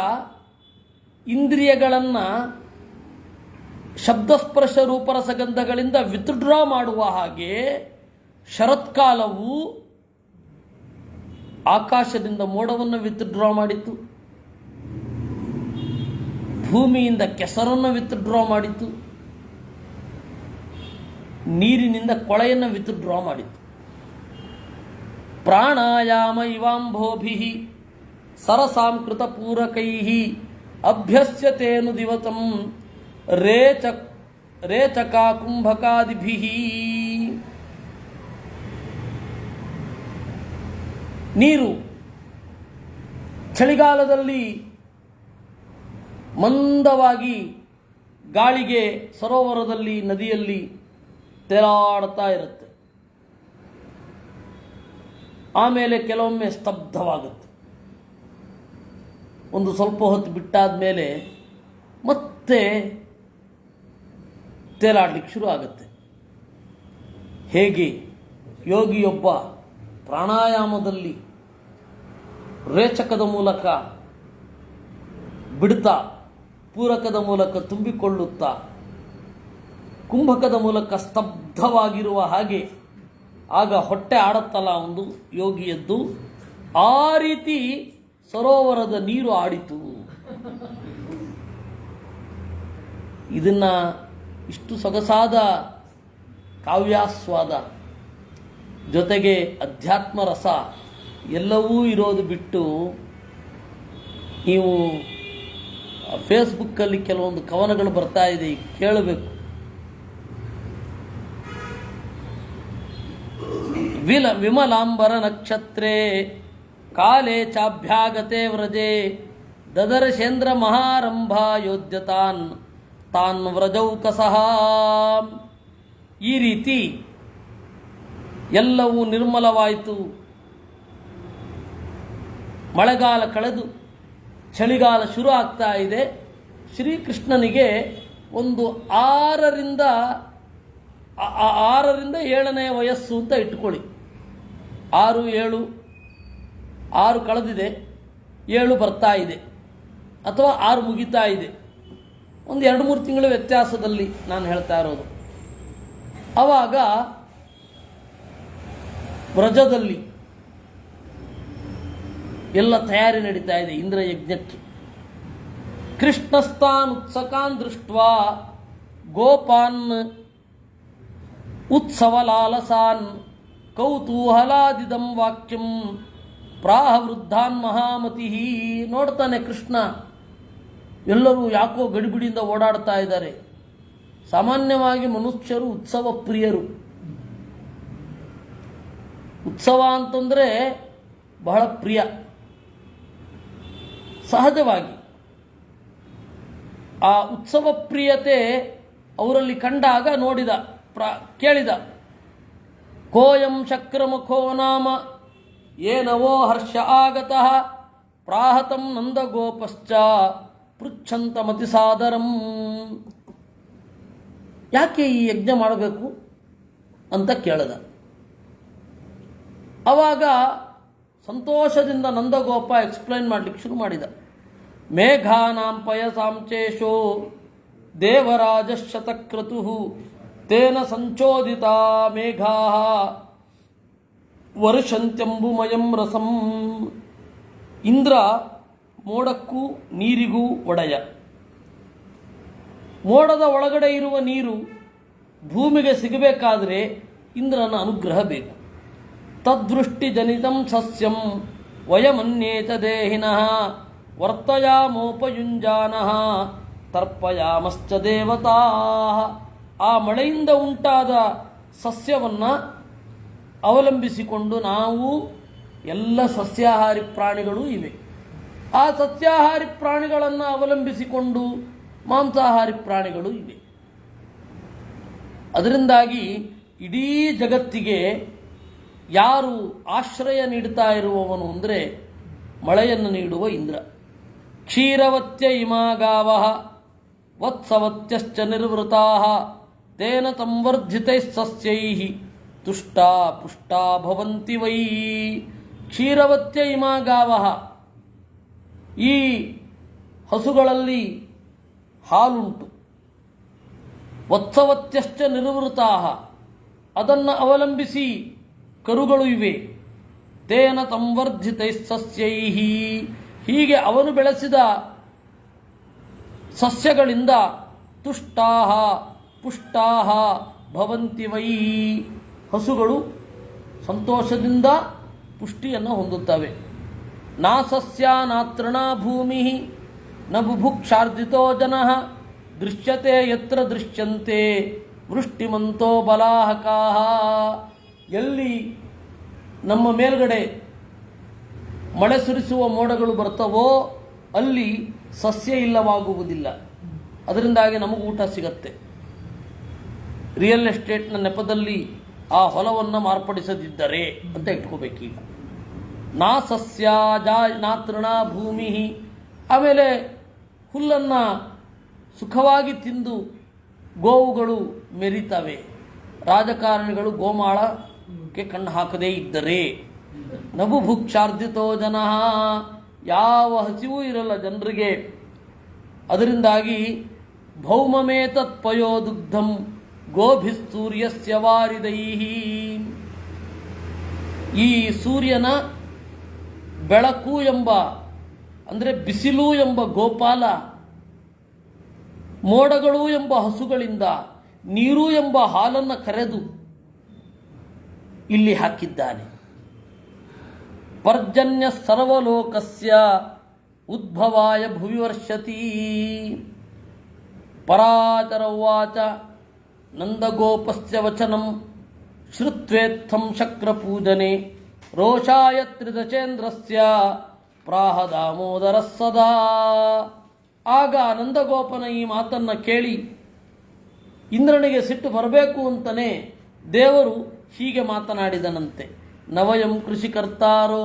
ಇಂದ್ರಿಯಗಳನ್ನು ಶಬ್ದಸ್ಪರ್ಶ ರೂಪರಸಗಂಧಗಳಿಂದ ವಿತ್ಡ್ರಾ ಮಾಡುವ ಹಾಗೆ ಶರತ್ಕಾಲವು ಆಕಾಶದಿಂದ ಮೋಡವನ್ನು ವಿತ್ಡ್ರಾ ಮಾಡಿತು, ಭೂಮಿಯಿಂದ ಕೆಸರನ್ನು ವಿತ್ಡ್ರಾ ಮಾಡಿತು, ನೀರಿನಿಂದ ಕೊಳೆಯನ್ನು ವಿತ್ಡ್ರಾ ಮಾಡಿತು. ಪ್ರಾಣಾಯಾಮ ಇವಾಂಭೋಭಿ ಸರಸಾಂಕೃತ ಪೂರಕೈ ಅಭ್ಯಸ್ಯತೇನು ದಿವಸಂ ರೇಚಕ ಕುಂಭಕಾದಿಭಿ. ನೀರು ಚಳಿಗಾಲದಲ್ಲಿ ಮಂದವಾಗಿ ಗಾಳಿಗೆ ಸರೋವರದಲ್ಲಿ ನದಿಯಲ್ಲಿ ತೇಲಾಡ್ತಾ ಇರುತ್ತೆ. ಆಮೇಲೆ ಕೆಲವೊಮ್ಮೆ ಸ್ತಬ್ಧವಾಗುತ್ತೆ. ಒಂದು ಸ್ವಲ್ಪ ಹೊತ್ತು ಬಿಟ್ಟಾದ ಮೇಲೆ ಮತ್ತೆ ತೇಲಾಡಲಿಕ್ಕೆ ಶುರು ಆಗುತ್ತೆ. ಹೇಗೆ ಯೋಗಿಯೊಬ್ಬ ಪ್ರಾಣಾಯಾಮದಲ್ಲಿ ರೇಚಕದ ಮೂಲಕ ಬಿಡ್ತಾ, ಪೂರಕದ ಮೂಲಕ ತುಂಬಿಕೊಳ್ಳುತ್ತಾ, ಕುಂಭಕದ ಮೂಲಕ ಸ್ತಬ್ಧವಾಗಿರುವ ಹಾಗೆ ಆಗ ಹೊಟ್ಟೆ ಆಡುತ್ತಲ್ಲ ಒಂದು ಯೋಗಿಯದ್ದು, ಆ ರೀತಿ ಸರೋವರದ ನೀರು ಆಡಿತು. ಇದನ್ನ ಇಷ್ಟು ಸೊಗಸಾದ ಕಾವ್ಯಾಸ್ವಾದ ಜೊತೆಗೆ ಅಧ್ಯಾತ್ಮ ರಸ ಎಲ್ಲವೂ ಇರೋದು ಬಿಟ್ಟು ನೀವು ಫೇಸ್ಬುಕ್ಕಲ್ಲಿ ಕೆಲವೊಂದು ಕವನಗಳು ಬರ್ತಾ ಇದೆ, ಕೇಳಬೇಕು. ವಿಮಲಾಂಬರ ನಕ್ಷತ್ರೇ ಕಾಲೇ ಚಾಭ್ಯಾಗತೆ ವ್ರಜೆ ದದರ್ಶೇಂದ್ರ ಮಹಾರಂಭ ಯೋಧ್ಯತಾನ್ ತಾನ್ ವ್ರಜೌಕಸಃ. ಈ ರೀತಿ ಎಲ್ಲವೂ ನಿರ್ಮಲವಾಯಿತು. ಮಳೆಗಾಲ ಕಳೆದು ಚಳಿಗಾಲ ಶುರು ಆಗ್ತಾ ಇದೆ. ಶ್ರೀಕೃಷ್ಣನಿಗೆ ಒಂದು 6ರಿಂದ 7ನೇ ವಯಸ್ಸು ಅಂತ ಇಟ್ಕೊಳ್ಳಿ. 6 ಕಳೆದಿದೆ, 7 ಬರ್ತಾ ಇದೆ, ಅಥವಾ 6 ಮುಗಿತಾ ಇದೆ. ಒಂದು 2-3 ತಿಂಗಳ ವ್ಯತ್ಯಾಸದಲ್ಲಿ ನಾನು ಹೇಳ್ತಾ ಇರೋದು. ಆವಾಗ ವ್ರಜದಲ್ಲಿ ಎಲ್ಲ ತಯಾರಿ ನಡೀತಾ ಇದೆ ಇಂದ್ರಯಜ್ಞಕ್ಕೆ. ಕೃಷ್ಣಸ್ತಾನ್ ಉತ್ಸಕಾನ್ ದೃಷ್ಟ್ವಾ ಗೋಪಾನ್ ಉತ್ಸವಲಾಲಸಾನ್ ಕೌತೂಹಲಾದಿದಂ ವಾಕ್ಯಂ ಪ್ರಾಹ ವೃದ್ಧಾನ್ ಮಹಾಮತಿ. ನೋಡ್ತಾನೆ ಕೃಷ್ಣ, ಎಲ್ಲರೂ ಯಾಕೋ ಗಡಿಬಿಡಿಯಿಂದ ಓಡಾಡ್ತಾ ಇದ್ದಾರೆ. ಸಾಮಾನ್ಯವಾಗಿ ಮನುಷ್ಯರು ಉತ್ಸವ ಪ್ರಿಯರು. ಉತ್ಸವ ಅಂತಂದರೆ ಬಹಳ ಪ್ರಿಯ. ಸಹಜವಾಗಿ ಆ ಉತ್ಸವ ಪ್ರಿಯತೆ ಅವರಲ್ಲಿ ಕಂಡಾಗ ಕೇಳಿದ, ಕೋಯಂ ಶಕ್ರಮುಖೋ ನಾಮ ಏನವೋ ಹರ್ಷ ಆಗತಃ ಪ್ರಾಹತಂ ನಂದಗೋಪಶ್ಚ ಪೃಚ್ಛಂತಮತಿ ಸಾದರಂ. ಯಾಕೆ ಈ ಯಜ್ಞ ಮಾಡಬೇಕು ಅಂತ ಕೇಳಿದ. ಆವಾಗ ಸಂತೋಷದಿಂದ ನಂದಗೋಪ ಎಕ್ಸ್ಪ್ಲೈನ್ ಮಾಡಲಿಕ್ಕೆ ಶುರು ಮಾಡಿದ. ಮೇಘಾನಾಂ ಪಯಸಾಂಚೇಶೋ ದೇವರಾಜಶತಕ್ರತು ತೇನ ಸಂಚೋದಿತ ಮೇಘಾ ವರ್ಷಂತ್ಯಂಬುಮಯಂ ರಸಂ. ಇಂದ್ರ ಮೋಡಕ್ಕೂ ನೀರಿಗೂ ಒಡೆಯ. ಮೋಡದ ಒಳಗಡೆ ಇರುವ ನೀರು ಭೂಮಿಗೆ ಸಿಗಬೇಕಾದರೆ ಇಂದ್ರನ ಅನುಗ್ರಹ ಬೇಕು. ತದೃಷ್ಟಿ ಜನಿತಂ ಸಸ್ಯಂ ವಯಮನ್ಯೇತ ದೇಹಿನಃ ವರ್ತಯಾಮೋಪಯುಂಜಾನಃ ತರ್ಪಯಾಮಶ್ಚ ದೇವತಾ. ಆ ಮಳೆಯಿಂದ ಉಂಟಾದ ಸಸ್ಯವನ್ನು ಅವಲಂಬಿಸಿಕೊಂಡು ನಾವು ಎಲ್ಲ ಸಸ್ಯಾಹಾರಿ ಪ್ರಾಣಿಗಳೂ ಇವೆ. ಆ ಸಸ್ಯಾಹಾರಿ ಪ್ರಾಣಿಗಳನ್ನು ಅವಲಂಬಿಸಿಕೊಂಡು ಮಾಂಸಾಹಾರಿ ಪ್ರಾಣಿಗಳು ಇವೆ. ಅದರಿಂದಾಗಿ ಇಡೀ ಜಗತ್ತಿಗೆ ಯಾರು ಆಶ್ರಯ ನೀಡುತ್ತಾ ಇರುವವನು ಅಂದರೆ ಮಳೆಯನ್ನು ನೀಡುವ ಇಂದ್ರ. ಕ್ಷೀರವತ್ಯ ಇಮಾ ಗಾವಃ ವತ್ಸವತ್ಯಶ್ಚ ನಿರ್ವೃತಾಃ ತೇನ ಸಂವರ್ಧಿತೈಃ ಸಸ್ಯೈಃ ತುಷ್ಟಾ ಪುಷ್ಟಾ ಭವಂತಿ ವೈ. ಕ್ಷೀರವತ್ಯ ಇಮಾ ಗಾವಃ, ಈ ಹಸುಗಳಲ್ಲಿ ಹಾಲುಂಟು. ವತ್ಸವತ್ಯಶ್ಚ ನಿರ್ವೃತಾಃ, ಅದನ್ನು ಅವಲಂಬಿಸಿ ಕರುಗಳು ಇವೆ. ತೇನ ಸಂವರ್ಧಿತೈಃ ಸಸ್ಯೈಃ, ಹೀಗೆ ಅವನು ಬೆಳೆಸಿದ ಸಸ್ಯಗಳಿಂದ ತುಷ್ಟಾಹ ಪುಷ್ಟಾಹ ಭವಂತಿ ವೈ, ಹಸುಗಳು ಸಂತೋಷದಿಂದ ಪುಷ್ಟಿಯನ್ನು ಹೊಂದುತ್ತವೆ. ನಾ ಸಸ್ಯ ನಾತೃಣ ಭೂಮಿ ನ ಬುಭುಕ್ಷಾರ್ಜಿತೋ ಜನಃ ದೃಶ್ಯತೆ ಯತ್ರ ದೃಶ್ಯಂತೆ ವೃಷ್ಟಿಮಂತೋ ಬಲಾಹಕಾಹ. ಎಲ್ಲಿ ನಮ್ಮ ಮೇಲ್ಗಡೆ ಮಳೆ ಸುರಿಸುವ ಮೋಡಗಳು ಬರ್ತವೋ ಅಲ್ಲಿ ಸಸ್ಯ ಇಲ್ಲವಾಗುವುದಿಲ್ಲ. ಅದರಿಂದಾಗಿ ನಮಗೂ ಊಟ ಸಿಗತ್ತೆ. ರಿಯಲ್ ಎಸ್ಟೇಟ್ನ ನೆಪದಲ್ಲಿ ಆ ಹೊಲವನ್ನು ಮಾರ್ಪಡಿಸದಿದ್ದರೆ ಅಂತ ಇಟ್ಕೋಬೇಕೀಗ. ನಾ ಸಸ್ಯ ನಾತೃಣ ಭೂಮಿ ಆಮೇಲೆ ಹುಲ್ಲನ್ನು ಸುಖವಾಗಿ ತಿಂದು ಗೋವುಗಳು ಮೆರಿತವೆ. ರಾಜಕಾರಣಿಗಳು ಗೋಮಾಳಕ್ಕೆ ಕಣ್ಣು ಹಾಕದೇ ಇದ್ದರೆ ನಭುಭುಕ್ಷಾರ್ಜಿತೋ ಜನ, ಯಾವ ಹಸಿವೂ ಇರಲ್ಲ ಜನರಿಗೆ. ಅದರಿಂದಾಗಿ ಭೌಮಮೇತತ್ಪಯೋ ದುಗ್ಧಂ ಗೋಭಿಸ್ತೂರ್ಯಸ್ಯ ವಾರಿದೈಹಿ, ಈ ಸೂರ್ಯನ ಬೆಳಕು ಎಂಬ ಅಂದರೆ ಬಿಸಿಲು ಎಂಬ ಗೋಪಾಲ, ಮೋಡಗಳು ಎಂಬ ಹಸುಗಳಿಂದ, ನೀರು ಎಂಬ ಹಾಲನ್ನು ಕರೆದು ಇಲ್ಲಿ ಹಾಕಿದ್ದಾನೆ. ಪರ್ಜನ್ಯ ಸರ್ವಲೋಕಸ್ಯ ಉದ್ಭವಾಯ ಭುವಿ ವರ್ಷತಿ. ಪರಾಚರ ಉವಾಚ ನಂದಗೋಪಸ್ಯ ವಚನಂ ಶ್ರುತ್ವೇತ್ಥಂ ಶಕ್ರಪೂಜನೆ ರೋಷಾಯ ತ್ರಿದಚೇಂದ್ರಸ್ಯ ಪ್ರಾಹ ದಾಮೋದರ ಸದಾ. ಆಗ ನಂದಗೋಪನ ಈ ಮಾತನ್ನು ಕೇಳಿ ಇಂದ್ರನಿಗೆ ಸಿಟ್ಟು ಬರಬೇಕು ಅಂತಲೇ ದೇವರು ಹೀಗೆ ಮಾತನಾಡಿದನಂತೆ. ನವಯಂ ಕೃಷಿಕರ್ತಾರೋ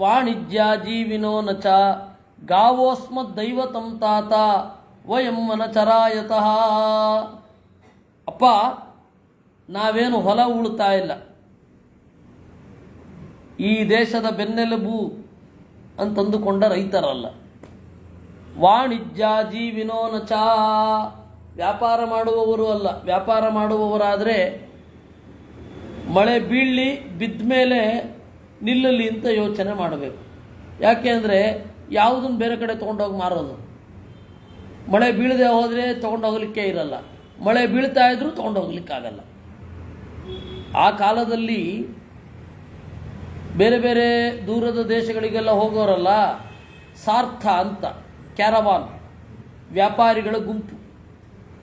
ವಾಣಿಜ್ಯ ಜೀವಿನೋ ನಚ ಗಾವೋಸ್ಮದ್ದೈವತಂ ತಾತ ವಯಂ ವನಚರಾಯತಃ. ಅಪ್ಪ, ನಾವೇನು ಹೊಲ ಉಳ್ತಾ ಇಲ್ಲ, ಈ ದೇಶದ ಬೆನ್ನೆಲುಬು ಅಂತಂದುಕೊಂಡ ರೈತರಲ್ಲ. ವಾಣಿಜ್ಯ ಜೀವಿನೋ ನಚ, ವ್ಯಾಪಾರ ಮಾಡುವವರು ಅಲ್ಲ. ವ್ಯಾಪಾರ ಮಾಡುವವರಾದರೆ ಮಳೆ ಬೀಳಲಿ, ಬಿದ್ದ ಮೇಲೆ ನಿಲ್ಲಲಿ ಅಂತ ಯೋಚನೆ ಮಾಡಬೇಕು. ಯಾಕೆ ಅಂದರೆ ಯಾವುದನ್ನು ಬೇರೆ ಕಡೆ ತೊಗೊಂಡೋಗಿ ಮಾರೋದು. ಮಳೆ ಬೀಳದೆ ಹೋದರೆ ತೊಗೊಂಡೋಗ್ಲಿಕ್ಕೆ ಇರಲ್ಲ, ಮಳೆ ಬೀಳ್ತಾ ಇದ್ರೂ ತೊಗೊಂಡೋಗ್ಲಿಕ್ಕಾಗಲ್ಲ. ಆ ಕಾಲದಲ್ಲಿ ಬೇರೆ ಬೇರೆ ದೂರದ ದೇಶಗಳಿಗೆಲ್ಲ ಹೋಗೋರಲ್ಲ, ಸಾರ್ಥ ಅಂತ ಕ್ಯಾರವಾನ್ ವ್ಯಾಪಾರಿಗಳ ಗುಂಪು,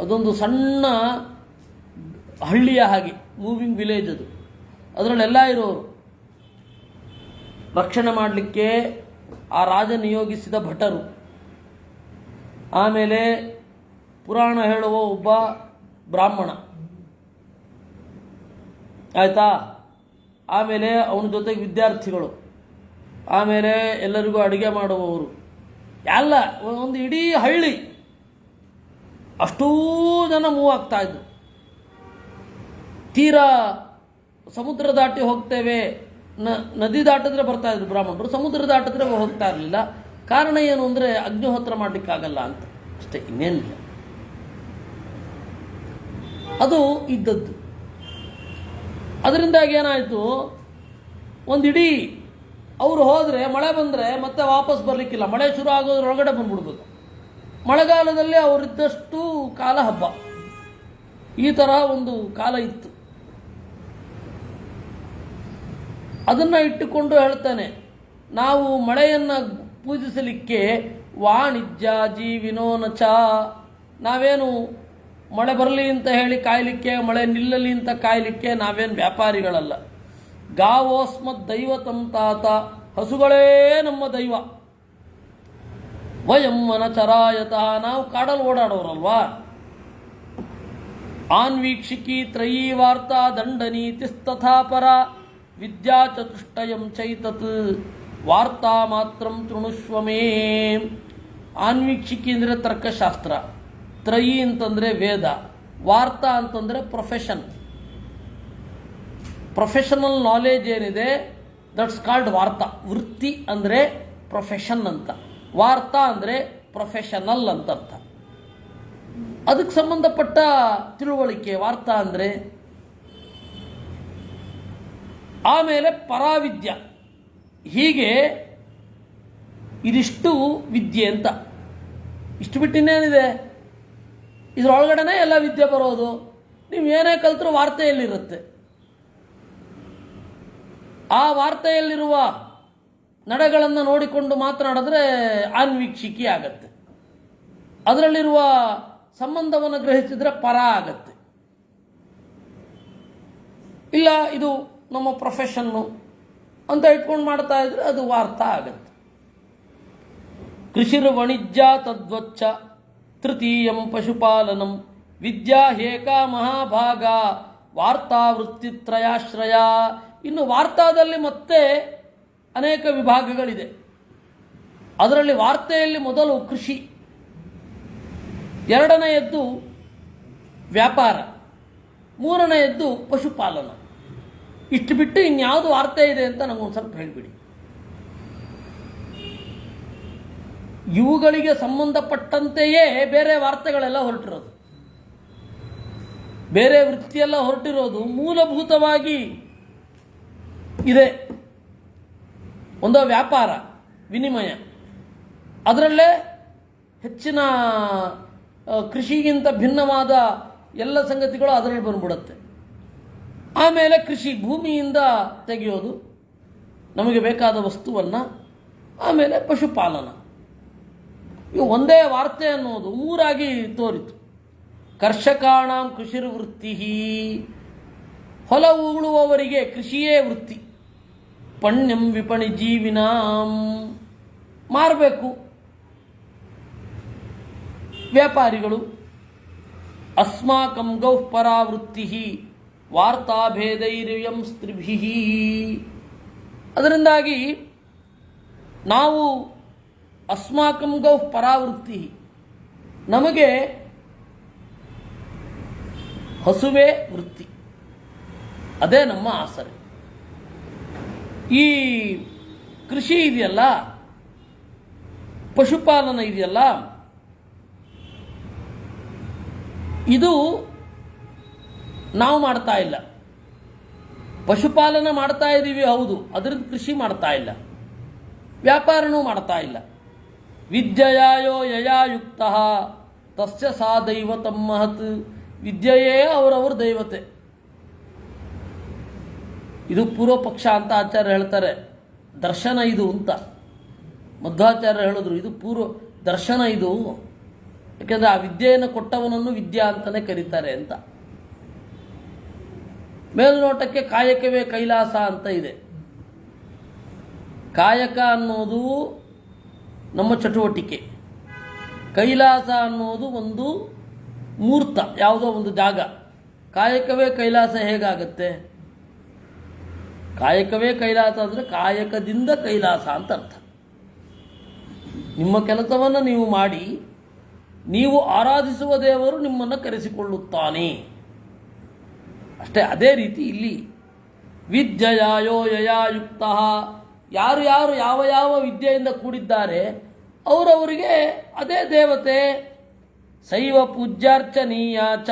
ಅದೊಂದು ಸಣ್ಣ ಹಳ್ಳಿಯ ಹಾಗೆ ಮೂವಿಂಗ್ ವಿಲೇಜ್ ಅದು. ಅದರಲ್ಲೆಲ್ಲ ಇರೋರು ರಕ್ಷಣೆ ಮಾಡಲಿಕ್ಕೆ ಆ ರಾಜ ನಿಯೋಗಿಸಿದ ಭಟರು, ಆಮೇಲೆ ಪುರಾಣ ಹೇಳುವ ಒಬ್ಬ ಬ್ರಾಹ್ಮಣ, ಆಯಿತಾ, ಆಮೇಲೆ ಅವನ ಜೊತೆಗೆ ವಿದ್ಯಾರ್ಥಿಗಳು, ಆಮೇಲೆ ಎಲ್ಲರಿಗೂ ಅಡುಗೆ ಮಾಡುವವರು, ಎಲ್ಲ ಒಂದು ಇಡೀ ಹಳ್ಳಿ, ಅಷ್ಟೂ ಜನ ಮೂವ್ ಆಗ್ತಾ ಇದ್ರು. ತೀರಾ ಸಮುದ್ರ ದಾಟಿ ಹೋಗ್ತೇವೆ, ನದಿ ದಾಟಿದ್ರೆ ಬರ್ತಾ ಇದ್ರು ಬ್ರಾಹ್ಮಣರು, ಸಮುದ್ರ ದಾಟಿದ್ರೆ ಹೋಗ್ತಾ ಇರಲಿಲ್ಲ. ಕಾರಣ ಏನು ಅಂದರೆ ಅಗ್ನಿಹೋತ್ರ ಮಾಡಲಿಕ್ಕಾಗಲ್ಲ ಅಂತ ಅಷ್ಟೇ, ಇನ್ನೇನಿಲ್ಲ. ಅದು ಇದ್ದದ್ದು. ಅದರಿಂದಾಗಿ ಏನಾಯಿತು, ಒಂದಿಡೀ ಅವರು ಹೋದರೆ ಮಳೆ ಬಂದರೆ ಮತ್ತೆ ವಾಪಸ್ ಬರಲಿಕ್ಕಿಲ್ಲ, ಮಳೆ ಶುರು ಆಗೋದ್ರೊಳಗಡೆ ಬಂದ್ಬಿಡ್ಬೇಕು. ಮಳೆಗಾಲದಲ್ಲಿ ಅವರಿದ್ದಷ್ಟು ಕಾಲ ಹಬ್ಬ, ಈ ಥರ ಒಂದು ಕಾಲ ಇತ್ತು. ಅದನ್ನು ಇಟ್ಟುಕೊಂಡು ಹೇಳ್ತಾನೆ, ನಾವು ಮಳೆಯನ್ನು ಪೂಜಿಸಲಿಕ್ಕೆ ವಾಣಿಜ್ಯ ಜೀವಿನೋ ನಚ, ನಾವೇನು ಮಳೆ ಬರಲಿ ಅಂತ ಹೇಳಿ ಕಾಯಲಿಕ್ಕೆ, ಮಳೆ ನಿಲ್ಲಲಿ ಅಂತ ಕಾಯಲಿಕ್ಕೆ ನಾವೇನು ವ್ಯಾಪಾರಿಗಳಲ್ಲ. ಗಾವೋಸ್ಮದ್ ದೈವತಂ ತಾತ, ಹಸುಗಳೇ ನಮ್ಮ ದೈವ. ವಯಂ ವನಚರಾಯತಃ, ನಾವು ಕಾಡಲ್ಲಿ ಓಡಾಡೋರಲ್ವಾ. ಆನ್ವೀಕ್ಷಿಕಿ ತ್ರಯೀ ವಾರ್ತಾ ದಂಡನೀತಿಸ್ತಥಾ ಪರ ವಿದ್ಯಾ ಚತುಷ್ಟಯಂ ಚೈತತ್ ವಾರ್ತಾ ಮಾತ್ರಂ ತೃಣುಷ್ವಮೇ. ಆನ್ವೀಕ್ಷಿಕಿ ಅಂದರೆ ತರ್ಕಶಾಸ್ತ್ರ, ತ್ರಯೀ ಅಂತಂದರೆ ವೇದ, ವಾರ್ತಾ ಅಂತಂದರೆ ಪ್ರೊಫೆಷನಲ್ ನಾಲೆಜ್ ಏನಿದೆ ದಟ್ಸ್ ಕಾಲ್ಡ್ ವಾರ್ತಾ. ವೃತ್ತಿ ಅಂದರೆ ಪ್ರೊಫೆಷನ್ ಅಂತ, ವಾರ್ತಾ ಅಂದರೆ ಪ್ರೊಫೆಷನಲ್ ಅಂತ ಅರ್ಥ. ಅದಕ್ಕೆ ಸಂಬಂಧಪಟ್ಟ ತಿಳುವಳಿಕೆ ವಾರ್ತಾ ಅಂದರೆ. ಆಮೇಲೆ ಪರಾವಿದ್ಯ, ಹೀಗೆ ಇದಿಷ್ಟು ವಿದ್ಯೆ ಅಂತ. ಇಷ್ಟು ಬಿಟ್ಟು ಇನ್ನೇನಿದೆ, ಇದರೊಳಗಡೆನೇ ಎಲ್ಲ ವಿದ್ಯೆ ಬರೋದು. ನೀವು ಏನೇ ಕಲ್ತರೂ ವಾರ್ತೆಯಲ್ಲಿರುತ್ತೆ. ಆ ವಾರ್ತೆಯಲ್ಲಿರುವ ನಡೆಗಳನ್ನು ನೋಡಿಕೊಂಡು ಮಾತನಾಡಿದ್ರೆ ಆನ್ವೀಕ್ಷಿಕಿ ಆಗತ್ತೆ. ಅದರಲ್ಲಿರುವ ಸಂಬಂಧವನ್ನು ಗ್ರಹಿಸಿದ್ರೆ ಪರ ಆಗತ್ತೆ. ಇಲ್ಲ ಇದು ನಮ್ಮ ಪ್ರೊಫೆಷನ್ನು ಅಂತ ಇಟ್ಕೊಂಡು ಮಾಡ್ತಾ ಇದ್ರೆ ಅದು ವಾರ್ತಾ ಆಗತ್ತೆ. ಕೃಷಿರ್ ವಾಣಿಜ್ಯ ತದ್ವಚ್ಚ ತೃತೀಯಂ ಪಶುಪಾಲನಂ ವಿದ್ಯಾ ಹೇಕಾ ಮಹಾಭಾಗ ವಾರ್ತಾ ವೃತ್ತಿತ್ರಯಾಶ್ರಯ. ಇನ್ನು ವಾರ್ತಾದಲ್ಲಿ ಮತ್ತೆ ಅನೇಕ ವಿಭಾಗಗಳಿದೆ. ಅದರಲ್ಲಿ ವಾರ್ತೆಯಲ್ಲಿ ಮೊದಲು ಕೃಷಿ, ಎರಡನೆಯದ್ದು ವ್ಯಾಪಾರ, ಮೂರನೆಯದ್ದು ಪಶುಪಾಲನ. ಇಷ್ಟು ಬಿಟ್ಟು ಇನ್ಯಾವುದು ವಾರ್ತೆ ಇದೆ ಅಂತ ನನಗೊಂದು ಸ್ವಲ್ಪ ಹೇಳಿಬಿಡಿ. ಇವುಗಳಿಗೆ ಸಂಬಂಧಪಟ್ಟಂತೆಯೇ ಬೇರೆ ವಾರ್ತೆಗಳೆಲ್ಲ ಹೊರಟಿರೋದು, ಬೇರೆ ವೃತ್ತಿಯೆಲ್ಲ ಹೊರಟಿರೋದು ಮೂಲಭೂತವಾಗಿ ಇದೆ. ಒಂದು ವ್ಯಾಪಾರ ವಿನಿಮಯ, ಅದರಲ್ಲೇ ಹೆಚ್ಚಿನ ಕೃಷಿಗಿಂತ ಭಿನ್ನವಾದ ಎಲ್ಲ ಸಂಗತಿಗಳು ಅದರಲ್ಲಿ ಬಂದ್ಬಿಡುತ್ತೆ. ಆಮೇಲೆ ಕೃಷಿ, ಭೂಮಿಯಿಂದ ತೆಗೆಯೋದು ನಮಗೆ ಬೇಕಾದ ವಸ್ತುವನ್ನು, ಆಮೇಲೆ ಪಶುಪಾಲನ. ಇವು ಒಂದೇ ವಾರ್ತೆ ಅನ್ನೋದು ಮೂರಾಗಿ ತೋರಿತು. ಕರ್ಷಕಾಣಾಂ ಕೃಷಿರ್ವೃತ್ತಿ, ಹೊಲ ಉಳುವವರಿಗೆ ಕೃಷಿಯೇ ವೃತ್ತಿ. ಪಣ್ಯಂ ವಿಪಣಿ ಜೀವಿನಾಂ, ಮಾರಬೇಕು. ವ್ಯಾಪಾರಿಗಳು ಅಸ್ಮಾಕಂ ಗೌಃ ಪರಾವೃತ್ತಿ ವಾರ್ತಾಭೇದೈರ್ಯಂ ಸ್ತ್ರಿಭಿಃ. ಅದರಿಂದಾಗಿ ನಾವು ಅಸ್ಮಾಕಂ ಗೌಃ ಪರಾವೃತ್ತಿ, ನಮಗೆ ಹಸುವೆ ವೃತ್ತಿ, ಅದೇ ನಮ್ಮ ಆಸರೆ. ಈ ಕೃಷಿ ಇದೆಯಲ್ಲ, ಪಶುಪಾಲನ ಇದೆಯಲ್ಲ, ಇದು ನಾವು ಮಾಡ್ತಾ ಇಲ್ಲ. ಪಶುಪಾಲನ ಮಾಡ್ತಾ ಇದ್ದೀವಿ, ಹೌದು, ಅದರಿಂದ ಕೃಷಿ ಮಾಡ್ತಾ ಇಲ್ಲ, ವ್ಯಾಪಾರನೂ ಮಾಡ್ತಾ ಇಲ್ಲ. ವಿದ್ಯೆಯಾಯೋ ಯಯಾಯುಕ್ತ ತಸ್ಯ ಸಾ ದೈವತಂ ಮಹತ್. ವಿದ್ಯೆಯೇ ಅವರವ್ರ ದೈವತೆ. ಇದು ಪೂರ್ವ ಪಕ್ಷ ಅಂತ ಆಚಾರ್ಯ ಹೇಳ್ತಾರೆ. ದರ್ಶನ ಇದು ಅಂತ ಮಧ್ವಾಚಾರ್ಯ ಹೇಳಿದ್ರು. ಇದು ಪೂರ್ವ ದರ್ಶನ ಇದು, ಯಾಕೆಂದರೆ ಆ ವಿದ್ಯೆಯನ್ನು ಕೊಟ್ಟವನನ್ನು ವಿದ್ಯಾ ಅಂತಲೇ ಕರೀತಾರೆ ಅಂತ. ಮೇಲ್ನೋಟಕ್ಕೆ ಕಾಯಕವೇ ಕೈಲಾಸ ಅಂತ ಇದೆ. ಕಾಯಕ ಅನ್ನೋದು ನಮ್ಮ ಚಟುವಟಿಕೆ, ಕೈಲಾಸ ಅನ್ನೋದು ಒಂದು ಮೂರ್ತ, ಯಾವುದೋ ಒಂದು ಜಾಗ. ಕಾಯಕವೇ ಕೈಲಾಸ ಹೇಗಾಗತ್ತೆ? ಕಾಯಕವೇ ಕೈಲಾಸ ಅಂದರೆ ಕಾಯಕದಿಂದ ಕೈಲಾಸ ಅಂತ ಅರ್ಥ. ನಿಮ್ಮ ಕೆಲಸವನ್ನು ನೀವು ಮಾಡಿ, ನೀವು ಆರಾಧಿಸುವ ದೇವರು ನಿಮ್ಮನ್ನು ಕರೆಸಿಕೊಳ್ಳುತ್ತಾನೆ ಅಷ್ಟೇ. ಅದೇ ರೀತಿ ಇಲ್ಲಿ ವಿದ್ಯೆಯಾಯೋ ಯಯಾಯುಕ್ತ, ಯಾರು ಯಾರು ಯಾವ ಯಾವ ವಿದ್ಯೆಯಿಂದ ಕೂಡಿದ್ದಾರೆ ಅವರವರಿಗೆ ಅದೇ ದೇವತೆ. ಶೈವ ಪೂಜ್ಯಾರ್ಚನೀಯ ಚ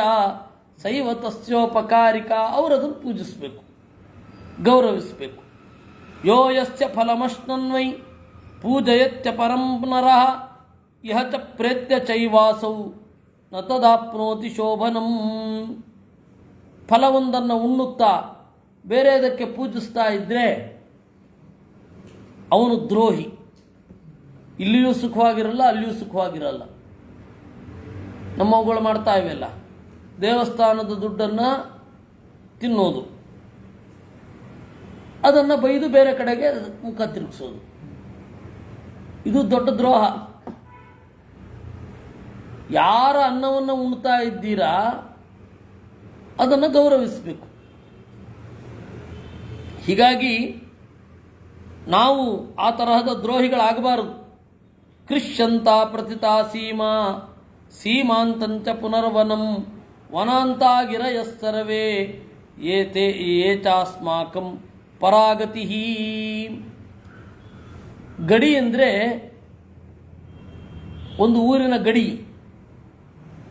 ಶೈವ ತಸ್ಯೋಪಕಾರಿಕ, ಅವರದನ್ನು ಪೂಜಿಸಬೇಕು, ಗೌರವಿಸಬೇಕು. ಯೋ ಯಸ್ಯ ಫಲಮಶ್ನನ್ವೈ ಪೂಜಯತ್ಯ ಪರಂ ನರಃ ಇಹ ಚ ಪ್ರೇತ್ಯ ಚೈವಾಸೌ ನ ತದಾಪ್ನೋತಿ ಶೋಭನಂ. ಫಲವೊಂದನ್ನು ಉಣ್ಣುತ್ತಾ ಬೇರೆದಕ್ಕೆ ಪೂಜಿಸ್ತಾ ಇದ್ದರೆ ಅವನು ದ್ರೋಹಿ. ಇಲ್ಲಿಯೂ ಸುಖವಾಗಿರಲ್ಲ, ಅಲ್ಲಿಯೂ ಸುಖವಾಗಿರಲ್ಲ. ನಮ್ಮವುಗಳು ಮಾಡ್ತಾ ಇವೆಲ್ಲ, ದೇವಸ್ಥಾನದ ದುಡ್ಡನ್ನು ತಿನ್ನೋದು, ಅದನ್ನು ಬೈದು ಬೇರೆ ಕಡೆಗೆ ಮುಖ ತಿರುಗಿಸೋದು, ಇದು ದೊಡ್ಡ ದ್ರೋಹ. ಯಾರ ಅನ್ನವನ್ನು ಉಣ್ತಾ ಇದ್ದೀರಾ ಅದನ್ನು ಗೌರವಿಸಬೇಕು. ಹೀಗಾಗಿ ನಾವು ಆ ತರಹದ ದ್ರೋಹಿಗಳಾಗಬಾರದು. ಕೃಷ್ಯಂತ ಪ್ರತಿತಾ ಸೀಮಾ ಸೀಮಾಂತಂಚ ಪುನರ್ವನಂ ವನಾಂತಾಗಿರಯಸ್ಸರ್ವೇ ಏತೆ ಏಚಾಸ್ಮಾಕಂ ಪರಾಗತಿ. ಗಡಿ ಅಂದರೆ ಒಂದು ಊರಿನ ಗಡಿ,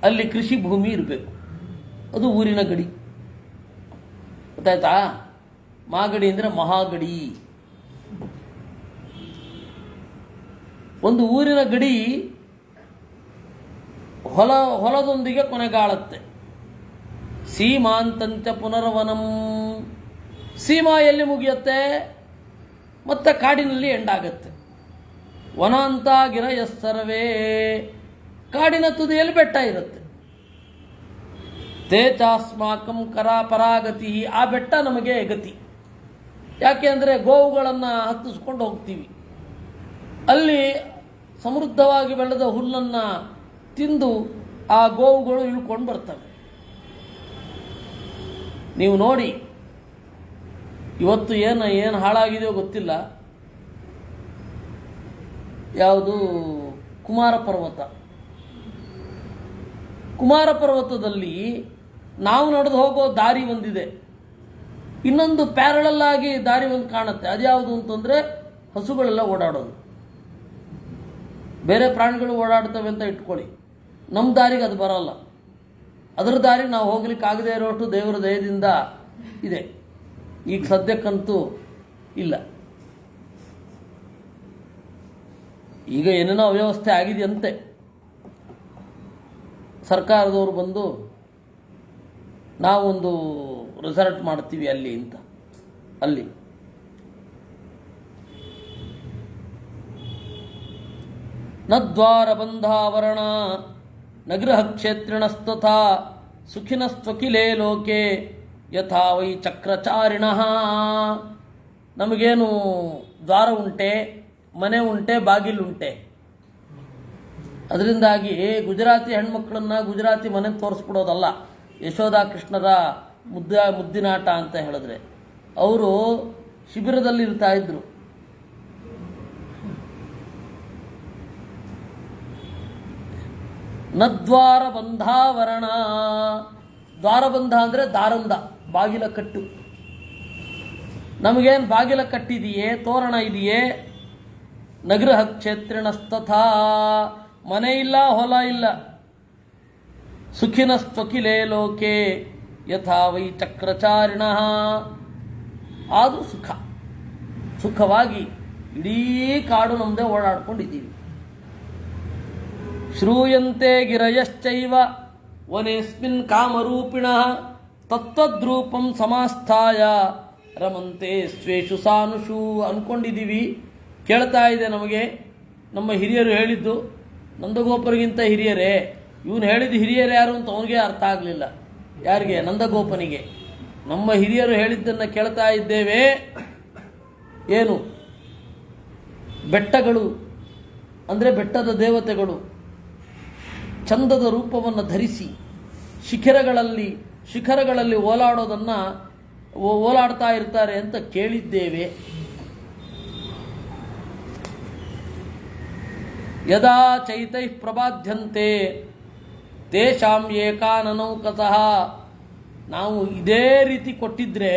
ಅಲ್ಲಿ ಕೃಷಿ ಭೂಮಿ ಇರಬೇಕು, ಅದು ಊರಿನ ಗಡಿ. ಗೊತ್ತಾಯ್ತಾ? ಮಾಗಡಿ ಅಂದರೆ ಮಹಾಗಡಿ. ಒಂದು ಊರಿನ ಗಡಿ ಹೊಲದೊಂದಿಗೆ ಕೊನೆಗಾಳುತ್ತೆ. ಸೀಮಾಂತಂಚ ಪುನರ್ವನಂ, ಸೀಮಾ ಎಲ್ಲಿ ಮುಗಿಯುತ್ತೆ? ಮತ್ತೆ ಕಾಡಿನಲ್ಲಿ ಎಂಡಾಗತ್ತೆ. ವನಾಂತಾಗಿರ ಯಸ್ಸರ್ವೇ, ಕಾಡಿನ ತುದಿಯಲ್ಲಿ ಬೆಟ್ಟ ಇರುತ್ತೆ. ತೇಚಾಸ್ಮಾಕಂ ಪರಾಗತಿ, ಆ ಬೆಟ್ಟ ನಮಗೆ ಗತಿ. ಯಾಕೆ ಅಂದರೆ ಗೋವುಗಳನ್ನು ಹತ್ತಿಸ್ಕೊಂಡು ಹೋಗ್ತೀವಿ, ಅಲ್ಲಿ ಸಮೃದ್ಧವಾಗಿ ಬೆಳೆದ ಹುಲ್ಲನ್ನು ತಿಂದು ಆ ಗೋವುಗಳು ಇಳ್ಕೊಂಡು ಬರ್ತವೆ. ನೀವು ನೋಡಿ, ಇವತ್ತು ಏನು ಹಾಳಾಗಿದೆಯೋ ಗೊತ್ತಿಲ್ಲ, ಯಾವುದು ಕುಮಾರ ಪರ್ವತ. ಕುಮಾರ ಪರ್ವತದಲ್ಲಿ ನಾವು ನಡೆದು ಹೋಗೋ ದಾರಿ ಒಂದಿದೆ, ಇನ್ನೊಂದು ಪ್ಯಾರಲಲ್ ಆಗಿ ದಾರಿ ಒಂದು ಕಾಣುತ್ತೆ. ಅದ್ಯಾವುದು ಅಂತಂದರೆ ಹಸುಗಳೆಲ್ಲ ಓಡಾಡೋದು. ಬೇರೆ ಪ್ರಾಣಿಗಳು ಓಡಾಡ್ತವೆ ಅಂತ ಇಟ್ಕೊಳ್ಳಿ, ನಮ್ಮ ದಾರಿಗೆ ಅದು ಬರಲ್ಲ. ಅದರ ದಾರಿಗೆ ನಾವು ಹೋಗ್ಲಿಕ್ಕೆ ಆಗದೇ ಇರೋಷ್ಟು ದೇವರ ದಯದಿಂದ ಇದೆ. ಈಗ ಸದ್ಯಕ್ಕಂತೂ ಇಲ್ಲ. ಈಗ ಏನೇನೋ ಅವ್ಯವಸ್ಥೆ ಆಗಿದೆಯಂತೆ. ಸರ್ಕಾರದವರು ಬಂದು ನಾವೊಂದು ರೆಸಾರ್ಟ್ ಮಾಡ್ತೀವಿ ಅಲ್ಲಿ ಅಂತ. ಅಲ್ಲಿ ನ ದ್ವಾರ ಬಂಧಾವರಣ ನ ಗೃಹ ಕ್ಷೇತ್ರಿಣಸ್ತಥಾ ಸುಖಿನಸ್ತ್ವಕಿಲೇ ಲೋಕೆ ಯಥಾ ವೈ ಚಕ್ರಚಾರಿಣ. ನಮಗೇನು ದ್ವಾರ ಉಂಟೆ, ಮನೆ ಉಂಟೆ, ಬಾಗಿಲುಂಟೆ. ಅದರಿಂದಾಗಿ ಗುಜರಾತಿ ಹೆಣ್ಮಕ್ಳನ್ನ ಗುಜರಾತಿ ಮನೆ ತೋರಿಸ್ಬಿಡೋದಲ್ಲ. ಯಶೋಧ ಕೃಷ್ಣರ ಮುದ್ದಿನಾಟ ಅಂತ ಹೇಳಿದ್ರೆ ಅವರು ಶಿಬಿರದಲ್ಲಿ ಇರ್ತಾ ಇದ್ರು. ನದ್ವಾರ ಬಂಧಾವರಣ. ದ್ವಾರಬಂಧ ಅಂದರೆ ದಾರಂದ, ಬಾಗಿಲ ಕಟ್ಟು. ನಮಗೇನು ಬಾಗಿಲ ಕಟ್ಟಿದೆಯೇ, ತೋರಣ ಇದೆಯೇ? ನಗೃಹ ಕ್ಷೇತ್ರಿಣಸ್ತಥಾ. ಮನೆ ಇಲ್ಲ, ಹೊಲ ಇಲ್ಲ. ಸುಖಿನಸ್ತ್ವಕಿಲೇ ಲೋಕೆ ಯಥಾ ವೈ ಚಕ್ರಚಾರಿಣ. ಆದರೂ ಸುಖವಾಗಿ ಇಡೀ ಕಾಡು ನಮ್ಮದೇ ಓಡಾಡ್ಕೊಂಡಿದ್ದೀವಿ. ಶ್ರೂಯಂತೆ ಗಿರಯಶ್ಚೈವ ವನೇಸ್ಮಿನ್ ಕಾಮರೂಪಿಣಃ ತತ್ತದ್ರೂಪಂ ಸಮಾಸ್ಥಾಯ ರಮಂತೆ ಸ್ವೇಷು ಸಾನುಷು. ಅಂದ್ಕೊಂಡಿದ್ದೀವಿ, ಕೇಳ್ತಾ ಇದೆ ನಮಗೆ. ನಮ್ಮ ಹಿರಿಯರು ಹೇಳಿದ್ದು, ನಂದಗೋಪರಿಗಿಂತ ಹಿರಿಯರೇ. ಇವನು ಹೇಳಿದ ಹಿರಿಯರು ಯಾರು ಅಂತ ಅವನಿಗೆ ಅರ್ಥ ಆಗಲಿಲ್ಲ. ಯಾರಿಗೆ? ನಂದಗೋಪನಿಗೆ. ನಮ್ಮ ಹಿರಿಯರು ಹೇಳಿದ್ದನ್ನು ಕೇಳ್ತಾ ಇದ್ದೇವೆ. ಏನು? ಬೆಟ್ಟಗಳು ಅಂದರೆ ಬೆಟ್ಟದ ದೇವತೆಗಳು ಚಂದದ ರೂಪವನ್ನು ಧರಿಸಿ ಶಿಖರಗಳಲ್ಲಿ ಓಲಾಡ್ತಾ ಇರ್ತಾರೆ ಅಂತ ಕೇಳಿದ್ದೇವೆ. ಯದಾ ಚೈತೈ ಪ್ರಬಾಧ್ಯಂತೆ ತೇಷಾಂ ಏಕಾನನೌಕತಃ. ನಾವು ಇದೇ ರೀತಿ ಕೊಟ್ಟಿದ್ರೆ,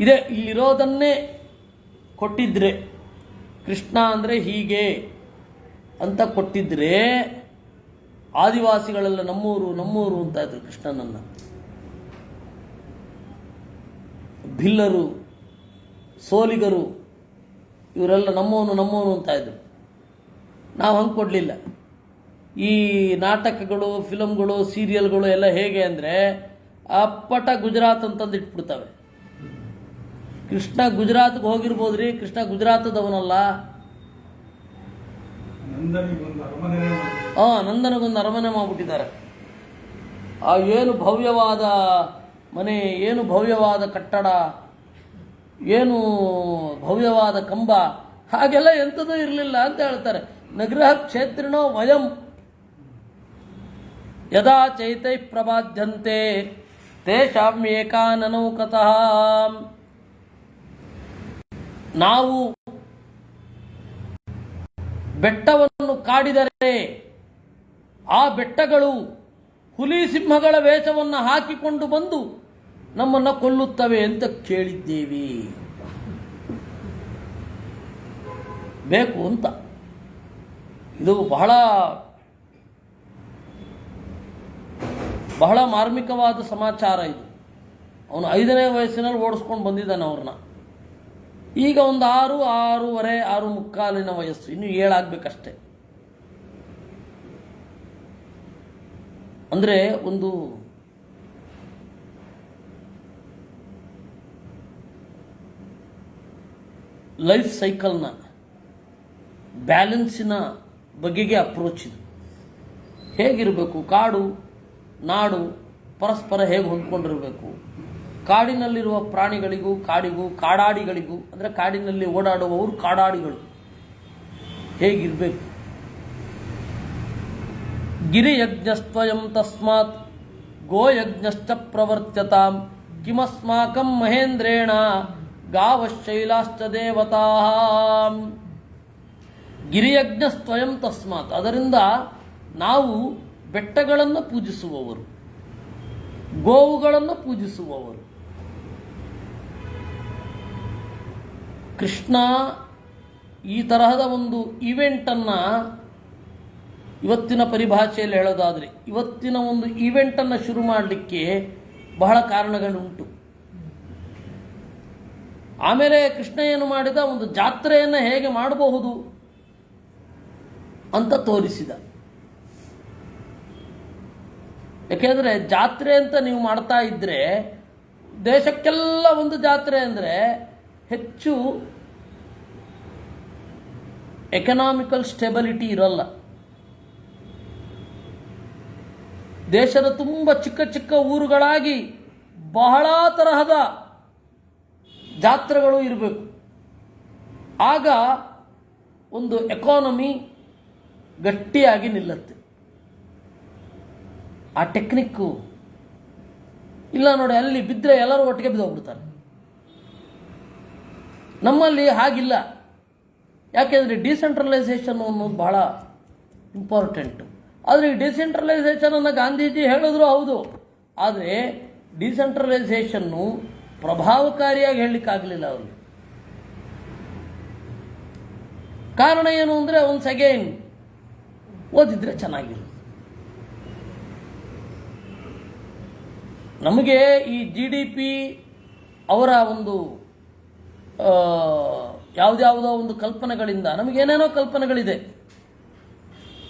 ಇದೇ ಇಲ್ಲಿರೋದನ್ನೇ ಕೊಟ್ಟಿದ್ರೆ, ಕೃಷ್ಣ ಅಂದರೆ ಹೀಗೆ ಅಂತ ಕೊಟ್ಟಿದ್ರೆ, ಆದಿವಾಸಿಗಳೆಲ್ಲ ನಮ್ಮೂರು ಅಂತ ಇದ್ರು ಕೃಷ್ಣನನ್ನು. ಭಿಲ್ಲರು, ಸೋಲಿಗರು ಇವರೆಲ್ಲ ನಮ್ಮವನು ಅಂತ ಇದ್ರು. ನಾವು ಹಂಗೆ ಕೊಡಲಿಲ್ಲ. ಈ ನಾಟಕಗಳು, ಫಿಲಮ್ಗಳು, ಸೀರಿಯಲ್ಗಳು ಎಲ್ಲ ಹೇಗೆ ಅಂದರೆ ಅಪ್ಪಟ ಗುಜರಾತ್ ಅಂತಂದು ಇಟ್ಬಿಡ್ತವೆ. ಕೃಷ್ಣ ಗುಜರಾತ್ಗೆ ಹೋಗಿರ್ಬೋದ್ರಿ, ಕೃಷ್ಣ ಗುಜರಾತದವನಲ್ಲ. ನಂದನಿಗೊಂದು ಅರಮನೆ ಮಾಡಿಬಿಟ್ಟಿದ್ದಾರೆ. ಆ ಏನು ಭವ್ಯವಾದ ಮನೆ, ಏನು ಭವ್ಯವಾದ ಕಟ್ಟಡ, ಏನು ಭವ್ಯವಾದ ಕಂಬ, ಹಾಗೆಲ್ಲ ಎಂಥದೂ ಇರಲಿಲ್ಲ ಅಂತ ಹೇಳ್ತಾರೆ. ನಗೃಹ ಕ್ಷೇತ್ರಿಣೋ ವಯಂ ಯದಾ ಚೈತೈ ಪ್ರಬಾಧ್ಯಂತೆ ತೇಷಾಂ ಏಕಾನನೌಕತಃ. ನಾವು ಬೆಟ್ಟವನ್ನು ಕಾಡಿದರೆ ಆ ಬೆಟ್ಟಗಳು ಹುಲಿ ಸಿಂಹಗಳ ವೇಷವನ್ನು ಹಾಕಿಕೊಂಡು ಬಂದು ನಮ್ಮನ್ನು ಕೊಲ್ಲುತ್ತವೆ ಅಂತ ಕೇಳಿದ್ದೇವೆ. ಬೇಕು ಅಂತ. ಇದು ಬಹಳ ಮಾರ್ಮಿಕವಾದ ಸಮಾಚಾರ ಇದು. ಅವನು 5ನೇ ವಯಸ್ಸಿನಲ್ಲಿ ಓಡಿಸ್ಕೊಂಡು ಬಂದಿದ್ದಾನೆ ಅವ್ರನ್ನ. ಈಗ ಒಂದು 6:30, 6:45 ವಯಸ್ಸು, ಇನ್ನು 7 ಆಗಬೇಕಷ್ಟೆ. ಅಂದರೆ ಒಂದು ಲೈಫ್ ಸೈಕಲ್ನ ಬ್ಯಾಲೆನ್ಸಿನ ಬಗೆಗೆ ಅಪ್ರೋಚ್ ಇದು. ಹೇಗಿರಬೇಕು? ಕಾಡು ನಾಡು ಪರಸ್ಪರ ಹೇಗೆ ಹೊಂದ್ಕೊಂಡಿರಬೇಕು? ಕಾಡಿನಲ್ಲಿರುವ ಪ್ರಾಣಿಗಳಿಗೂ ಕಾಡಾಡಿಗಳಿಗೂ, ಅಂದರೆ ಕಾಡಿನಲ್ಲಿ ಓಡಾಡುವವರು ಕಾಡಾಡಿಗಳು ಹೇಗಿರಬೇಕು? ಗಿರಿಯಜ್ಞಸ್ತ್ವಯಂ ತಸ್ಮಾತ್ ಗೋಯಜ್ಞಶ್ಚ ಪ್ರವರ್ತ್ಯತಾಂ ಕಿಮಸ್ಮಾಕಂ ಮಹೇಂದ್ರೇಣ ಗಾವಶೈಲಾಶ್ಚ ದೇವತಾ ಗಿರಿಯಜ್ಞಸ್ತ್ವಯಂ ತಸ್ಮಾತ್. ಅದರಿಂದ ನಾವು ಬೆಟ್ಟಗಳನ್ನು ಪೂಜಿಸುವವರು, ಗೋವುಗಳನ್ನು ಪೂಜಿಸುವವರು. ಕೃಷ್ಣ ಈ ತರಹದ ಒಂದು ಈವೆಂಟನ್ನು ಇವತ್ತಿನ ಪರಿಭಾಷೆಯಲ್ಲಿ ಹೇಳೋದಾದರೆ, ಇವತ್ತಿನ ಒಂದು ಈವೆಂಟನ್ನು ಶುರು ಮಾಡಲಿಕ್ಕೆ ಬಹಳ ಕಾರಣಗಳುಂಟು. ಆಮೇಲೆ ಕೃಷ್ಣ ಏನು ಮಾಡಿದ, ಒಂದು ಜಾತ್ರೆಯನ್ನು ಹೇಗೆ ಮಾಡಬಹುದು ಅಂತ ತೋರಿಸಿದ. ಯಾಕೆಂದರೆ ಜಾತ್ರೆ ಅಂತ ನೀವು ಮಾಡ್ತಾ ಇದ್ದರೆ, ದೇಶಕ್ಕೆಲ್ಲ ಒಂದು ಜಾತ್ರೆ ಅಂದರೆ ಹೆಚ್ಚು ಎಕನಾಮಿಕಲ್ ಸ್ಟೆಬಿಲಿಟಿ ಇರಲ್ಲ. ದೇಶದ ತುಂಬ ಚಿಕ್ಕ ಚಿಕ್ಕ ಊರುಗಳಾಗಿ ಬಹಳ ತರಹದ ಜಾತ್ರೆಗಳು ಇರಬೇಕು. ಆಗ ಒಂದು ಎಕಾನಮಿ ಗಟ್ಟಿಯಾಗಿ ನಿಲ್ಲುತ್ತೆ. ಆ ಟೆಕ್ನಿಕ್ಕು ಇಲ್ಲ ನೋಡಿ, ಅಲ್ಲಿ ಬಿದ್ದರೆ ಎಲ್ಲರೂ ಒಟ್ಟಿಗೆ ಬಿದ್ದೋಗ್ಬಿಡ್ತಾರೆ. ನಮ್ಮಲ್ಲಿ ಹಾಗಿಲ್ಲ. ಯಾಕೆಂದರೆ ಡಿಸೆಂಟ್ರಲೈಸೇಷನ್ ಅನ್ನೋದು ಬಹಳ ಇಂಪಾರ್ಟೆಂಟು. ಆದರೆ ಈ ಡಿಸೆಂಟ್ರಲೈಸೇಷನನ್ನು ಗಾಂಧೀಜಿ ಹೇಳಿದ್ರು ಹೌದು, ಆದರೆ ಡಿಸೆಂಟ್ರಲೈಸೇಷನ್ನು ಪ್ರಭಾವಕಾರಿಯಾಗಿ ಹೇಳಲಿಕ್ಕಾಗಲಿಲ್ಲ ಅವ್ರಿಗೆ. ಕಾರಣ ಏನು ಅಂದರೆ, ಒನ್ಸ್ ಅಗೈನ್ ಓದಿದ್ರೆ ಚೆನ್ನಾಗಿರುತ್ತೆ. ನಮಗೆ ಈ GDP ಅವರ ಒಂದು ಯಾವುದ್ಯಾವುದೋ ಒಂದು ಕಲ್ಪನೆಗಳಿಂದ ನಮಗೇನೇನೋ ಕಲ್ಪನೆಗಳಿದೆ,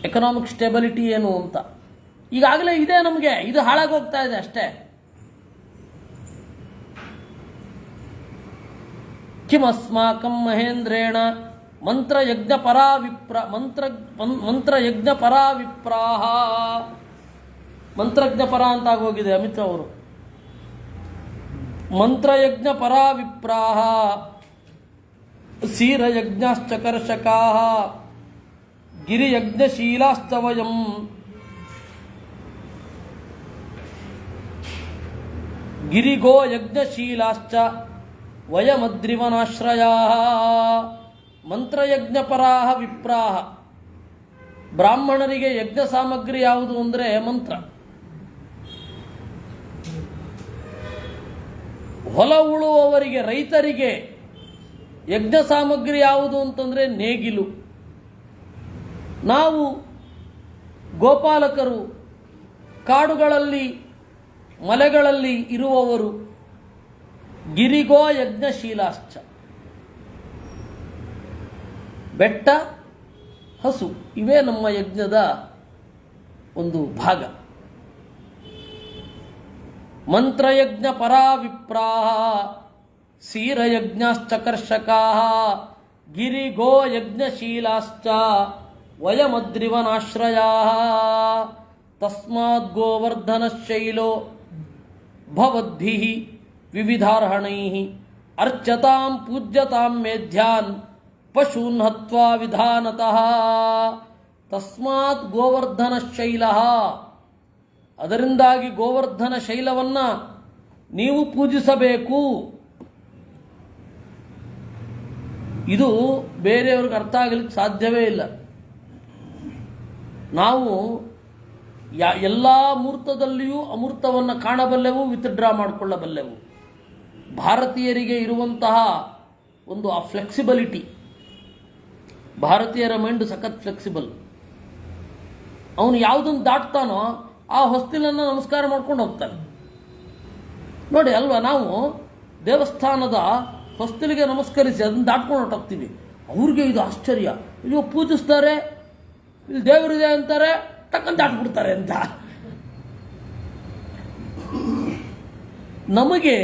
ಎಕನಾಮಿಕ್ ಸ್ಟೆಬಿಲಿಟಿ ಏನು ಅಂತ. ಈಗಾಗಲೇ ಇದೆ ನಮಗೆ, ಇದು ಹಾಳಾಗೋಗ್ತಾ ಇದೆ ಅಷ್ಟೇ. ಕಿಮಸ್ಮಾಕಂ ಮಹೇಂದ್ರೇಣ ಮಂತ್ರಯಜ್ಞ ವಿಪ್ರಾಹ. ಮಂತ್ರಜ್ಞ ಪರ ಅಂತ ಆಗೋಗಿದೆ ಅಮಿತ್ ಅವರು. ಮಂತ್ರಯಜ್ಞ ಪರಾ ವಿಪ್ರಾಹ ಸೀರಯಜ್ಞಾಶ್ಚ ಕರ್ಷಕಾಃ ಗಿರಿಯಜ್ಞಶೀಲಾಶ್ಚ ವಯಂ. ಗಿರಿಗೋ ಯಜ್ಞಶೀಲಾಶ್ಚ ವಯಮದ್ರಿವನಾಶ್ರಯಾಃ. ಮಂತ್ರಯಜ್ಞಪರಾಹ ವಿಪ್ರಾಹ. ಬ್ರಾಹ್ಮಣರಿಗೆ ಯಜ್ಞ ಸಾಮಗ್ರಿ ಯಾವುದು ಅಂದರೆ ಮಂತ್ರ. ಹೊಲ ಉಳುವವರಿಗೆ, ರೈತರಿಗೆ ಯಜ್ಞ ಸಾಮಗ್ರಿ ಯಾವುದು ಅಂತಂದರೆ ನೇಗಿಲು. ನಾವು ಗೋಪಾಲಕರು, ಕಾಡುಗಳಲ್ಲಿ ಮಲೆಗಳಲ್ಲಿ ಇರುವವರು, ಗಿರಿಗೋ ಯಜ್ಞಶೀಲಾಶ್ಚ. ಬೆಟ್ಟ, ಹಸು ಇವೇ ನಮ್ಮ ಯಜ್ಞದ ಒಂದು ಭಾಗ. ಮಂತ್ರಯಜ್ಞ ಪರಾ ವಿಪ್ರಾಹ ಸೀರಯಜ್ಞಾಶ್ಚ ಕರ್ಷಕಾಃ ಗಿರಿಗೋ ಯಜ್ಞಶೀಲಾಶ್ಚ ವಯಮದ್ರಿವನಾಶ್ರಯಾಃ. ತಸ್ಮಾದ್ ಗೋವರ್ಧನಶೈಲೋ ಭವದ್ಭಿಃ ವಿವಿಧಾರ್ಹಣೈಃ ಅರ್ಚತಾಂ ಪೂಜ್ಯತಾಂ ಮೇಧ್ಯಾನ್ ಪಶೂನ್ ಹತ್ವಾ ವಿಧಾನತಃ. ತಸ್ಮಾತ್ ಗೋವರ್ಧನಶೈಲಃ. ಅದರಿಂದಾಗಿ ಗೋವರ್ಧನ ಶೈಲವನ್ನು ನೀವು ಪೂಜಿಸಬೇಕು. ಇದು ಬೇರೆಯವ್ರಿಗೆ ಅರ್ಥ ಆಗಲಿಕ್ಕೆ ಸಾಧ್ಯವೇ ಇಲ್ಲ. ನಾವು ಎಲ್ಲ ಮೂರ್ತದಲ್ಲಿಯೂ ಅಮೂರ್ತವನ್ನು ಕಾಣಬಲ್ಲೆವು, ವಿತ್ಡ್ರಾ ಮಾಡಿಕೊಳ್ಳಬಲ್ಲೆವು. ಭಾರತೀಯರಿಗೆ ಇರುವಂತಹ ಒಂದು ಆ ಫ್ಲೆಕ್ಸಿಬಿಲಿಟಿ, ಭಾರತೀಯರ ಮೈಂಡ್ ಸಖತ್ ಫ್ಲೆಕ್ಸಿಬಲ್. ಅವನು ಯಾವುದನ್ನು ದಾಟ್ತಾನೋ ಆ ಹೊಸ್ತಿಲನ್ನು ನಮಸ್ಕಾರ ಮಾಡ್ಕೊಂಡು ಹೋಗ್ತಾನೆ. ನೋಡಿ ಅಲ್ವಾ, ನಾವು ದೇವಸ್ಥಾನದ ಹೊಸ್ತಿಲಿಗೆ ನಮಸ್ಕರಿಸಿ ಅದನ್ನು ದಾಟ್ಕೊಂಡು ಹೊರಟೋಗ್ತೀವಿ. ಅವ್ರಿಗೆ ಇದು ಆಶ್ಚರ್ಯ, ಇವು ಪೂಜಿಸ್ತಾರೆ, ಇಲ್ಲಿ ದೇವರಿದೆ ಅಂತಾರೆ, ಟಕ್ಕಂತ ದಾಟ್ಬಿಡ್ತಾರೆ ಅಂತ. ನಮಗೆ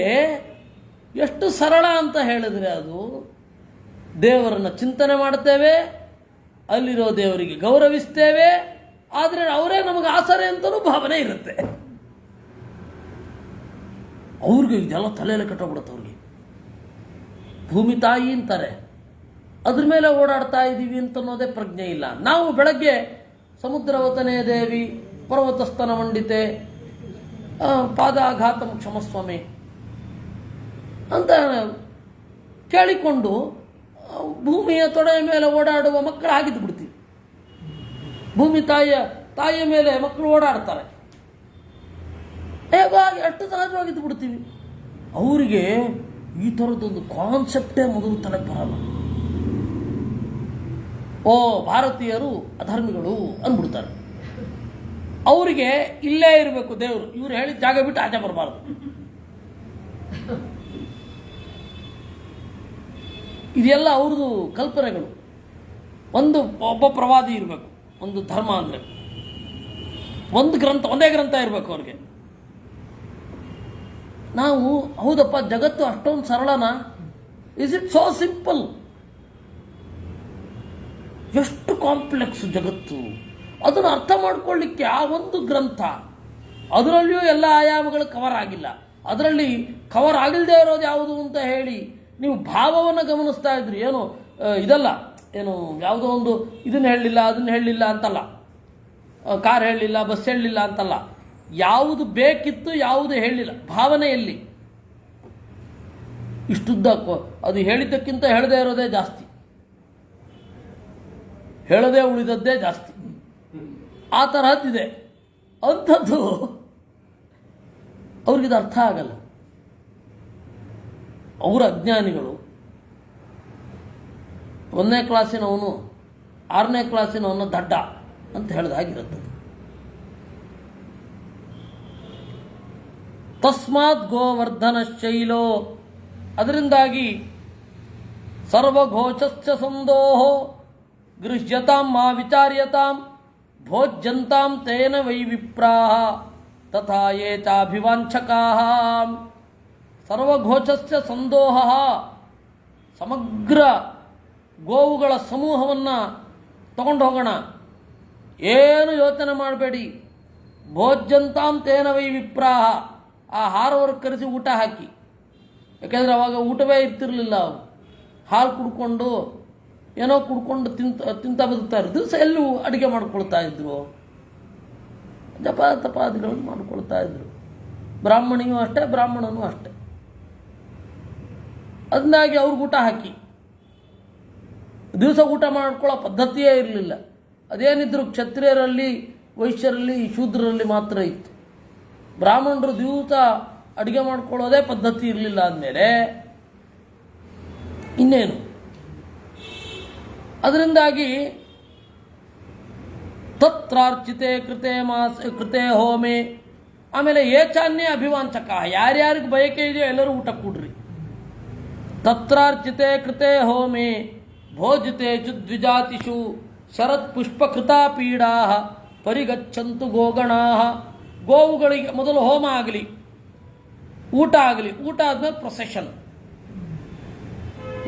ಎಷ್ಟು ಸರಳ ಅಂತ ಹೇಳಿದ್ರೆ, ಅದು ದೇವರನ್ನು ಚಿಂತನೆ ಮಾಡ್ತೇವೆ, ಅಲ್ಲಿರೋ ದೇವರಿಗೆ ಗೌರವಿಸ್ತೇವೆ, ಆದರೆ ಅವರೇ ನಮಗೆ ಆಸರೆ ಅಂತಲೂ ಭಾವನೆ ಇರುತ್ತೆ. ಅವ್ರಿಗೆ ಇದೆಲ್ಲ ತಲೆಯಲ್ಲಿ ಕಟ್ಟೋಗ್ಬಿಡುತ್ತೆ. ಅವ್ರಿಗೆ ಭೂಮಿ ತಾಯಿ ಅಂತಾರೆ, ಅದ್ರ ಮೇಲೆ ಓಡಾಡ್ತಾ ಇದ್ದೀವಿ ಅಂತನ್ನೋದೇ ಪ್ರಜ್ಞೆ ಇಲ್ಲ. ನಾವು ಬೆಳಗ್ಗೆ ಸಮುದ್ರವತನೇ ದೇವಿ ಪರ್ವತಸ್ತನ ಮಂಡಿತೆ ಪಾದಾಘಾತಂ ಕ್ಷಮಸ್ವಾಮಿ ಅಂತ ಕೇಳಿಕೊಂಡು ಭೂಮಿಯ ತೊಡೆಯ ಮೇಲೆ ಓಡಾಡುವ ಮಕ್ಕಳು ಆಗಿದ್ದು ಬಿಡ್ತೀವಿ. ಭೂಮಿ ತಾಯಿಯ ಮೇಲೆ ಮಕ್ಕಳು ಓಡಾಡ್ತಾರೆ, ಹೇಗಾಗಿ ಅಷ್ಟು ಸಹಜವಾಗಿದ್ದು ಬಿಡ್ತೀವಿ. ಅವರಿಗೆ ಈ ಥರದ್ದೊಂದು ಕಾನ್ಸೆಪ್ಟೇ ಮೊದಲು ತಲೆ ಬರಲ್ಲ. ಓ ಭಾರತೀಯರು ಅಧರ್ಮಿಗಳು ಅಂದ್ಬಿಡ್ತಾರೆ. ಅವರಿಗೆ ಇಲ್ಲೇ ಇರಬೇಕು ದೇವರು, ಇವ್ರು ಹೇಳಿದ ಜಾಗ ಬಿಟ್ಟು ಆಚೆ ಬರಬಾರ್ದು. ಇದೆಲ್ಲ ಅವ್ರದ್ದು ಕಲ್ಪನೆಗಳು. ಒಬ್ಬ ಪ್ರವಾದಿ ಇರಬೇಕು, ಒಂದು ಧರ್ಮ ಅಂದರೆ ಒಂದೇ ಗ್ರಂಥ ಇರಬೇಕು ಅವ್ರಿಗೆ. ನಾವು ಹೌದಪ್ಪ ಜಗತ್ತು ಅಷ್ಟೊಂದು ಸರಳನಾ? Is it so simple? ಎಷ್ಟು ಕಾಂಪ್ಲೆಕ್ಸ್ ಜಗತ್ತು. ಅದನ್ನು ಅರ್ಥ ಮಾಡ್ಕೊಳ್ಳಿಕ್ಕೆ ಆ ಒಂದು ಗ್ರಂಥ, ಅದರಲ್ಲಿಯೂ ಎಲ್ಲ ಆಯಾಮಗಳು ಕವರ್ ಆಗಿಲ್ಲ. ಅದರಲ್ಲಿ ಕವರ್ ಆಗಿಲ್ಲದೆ ಇರೋದು ಯಾವುದು ಅಂತ ಹೇಳಿ ನೀವು ಭಾವವನ್ನು ಗಮನಿಸ್ತಾ ಇದ್ರಿ. ಏನು ಇದಲ್ಲ, ಏನು ಯಾವುದೋ ಒಂದು ಇದನ್ನು ಹೇಳಲಿಲ್ಲ ಅದನ್ನು ಹೇಳಲಿಲ್ಲ ಅಂತಲ್ಲ, ಕಾರ್ ಹೇಳಲಿಲ್ಲ ಬಸ್ ಹೇಳಲಿಲ್ಲ ಅಂತಲ್ಲ, ಯಾವುದು ಬೇಕಿತ್ತು ಯಾವುದು ಹೇಳಲಿಲ್ಲ, ಭಾವನೆಯಲ್ಲಿ ಇಷ್ಟುದ್ದಕ್ಕೂ ಅದು ಹೇಳಿದ್ದಕ್ಕಿಂತ ಹೇಳದೇ ಇರೋದೇ ಜಾಸ್ತಿ, ಹೇಳದೇ ಉಳಿದದ್ದೇ ಜಾಸ್ತಿ. ಆ ತರಹದ್ದಿದೆ. ಅಂಥದ್ದು ಅವ್ರಿಗಿದು ಅರ್ಥ ಆಗಲ್ಲ. ಅವರ ಅಜ್ಞಾನಿಗಳು. 1ನೇ ಕ್ಲಾಸಿನವನು 6ನೇ ಕ್ಲಾಸಿನವನು ದಡ್ಡ ಅಂತ ಹೇಳಿದಾಗಿರುತ್ತೆ. ತಸ್ಮಾತ್ ಗೋವರ್ಧನ ಶೈಲೋ, ಅದರಿಂದಾಗಿ ಸರ್ವಘೋಷಶ್ಚ ಸಂದೋಹೋ ಗೃಹ್ಯತಾಂ ಮಾ ವಿಚಾರ್ಯತಾಂ ಭೋಜ್ಯಂತಾಂ ತೇನ ವೈ ವಿಪ್ರಾಹ ತಥಾ ಯೇ ಚಾಭಿವಾಂಛಕಾಃ. ಸರ್ವಘೋಷಶ್ಚ ಸಂದೋಹ, ಸಮಗ್ರ ಗೋವುಗಳ ಸಮೂಹವನ್ನು ತಗೊಂಡು ಹೋಗೋಣ, ಏನು ಯೋಚನೆ ಮಾಡಬೇಡಿ. ಭೋಜ್ಯಂತಾಂ ತೇನ ವೈ ವಿಪ್ರಾಹ, ಆ ಹಾರವರ್ಗೆ ಕರೆಸಿ ಊಟ ಹಾಕಿ. ಯಾಕೆಂದರೆ ಅವಾಗ ಊಟವೇ ಇರ್ತಿರಲಿಲ್ಲ. ಅವರು ಹಾಲು ಕುಡ್ಕೊಂಡು ಏನೋ ಕುಡ್ಕೊಂಡು ತಿಂತ ಬದುಕ್ತಾ ಇದ್ರು. ದಿವಸ ಎಲ್ಲೂ ಅಡುಗೆ ಮಾಡ್ಕೊಳ್ತಾ ಇದ್ರು, ಜಪ ತಪಾದಿಗಳನ್ನು ಮಾಡ್ಕೊಳ್ತಾ ಇದ್ರು. ಬ್ರಾಹ್ಮಣಿಯೂ ಅಷ್ಟೇ, ಬ್ರಾಹ್ಮಣನೂ ಅಷ್ಟೇ. ಅದನ್ನಾಗಿ ಅವ್ರಿಗೆ ಊಟ ಹಾಕಿ. ದಿವಸ ಊಟ ಮಾಡ್ಕೊಳ್ಳೋ ಪದ್ಧತಿಯೇ ಇರಲಿಲ್ಲ. ಅದೇನಿದ್ರು ಕ್ಷತ್ರಿಯರಲ್ಲಿ, ವೈಶ್ಯರಲ್ಲಿ, ಶೂದ್ರರಲ್ಲಿ ಮಾತ್ರ ಇತ್ತು. ಬ್ರಾಹ್ಮಣರು ದಿವಸ ಅಡುಗೆ ಮಾಡ್ಕೊಳ್ಳೋದೇ ಪದ್ಧತಿ ಇರಲಿಲ್ಲ. ಅಂದಮೇಲೆ ಇನ್ನೇನು? ಅದರಿಂದಾಗಿ ತತ್ರಾರ್ಚಿತೆ ಕೃತೆ ಹೋಮೆ, ಆಮೇಲೆ ಏಚಾನ್ಯ ಅಭಿವಾಂಚಕ, ಯಾರ್ಯಾರಿಗೆ ಬಯಕೆ ಇದೆಯೋ ಎಲ್ಲರೂ ಊಟ ಕೂಡ್ರಿ. ತತ್ರಾರ್ಚಿತೆ ಕೃತೆ ಹೋಮೆ ಭೋಜಿತೆ ದ್ವಿಜಾತಿಷು ಶರತ್ ಪುಷ್ಪಕೃತಾ ಪೀಡಾ ಪರಿಗಚ್ಚಂತು ಗೋಗಣಾ. ಗೋವುಗಳಿಗೆ ಮೊದಲು ಹೋಮ ಆಗಲಿ, ಊಟ ಆಗಲಿ. ಊಟ ಆದಮೇಲೆ ಪ್ರೊಸೆಷನ್.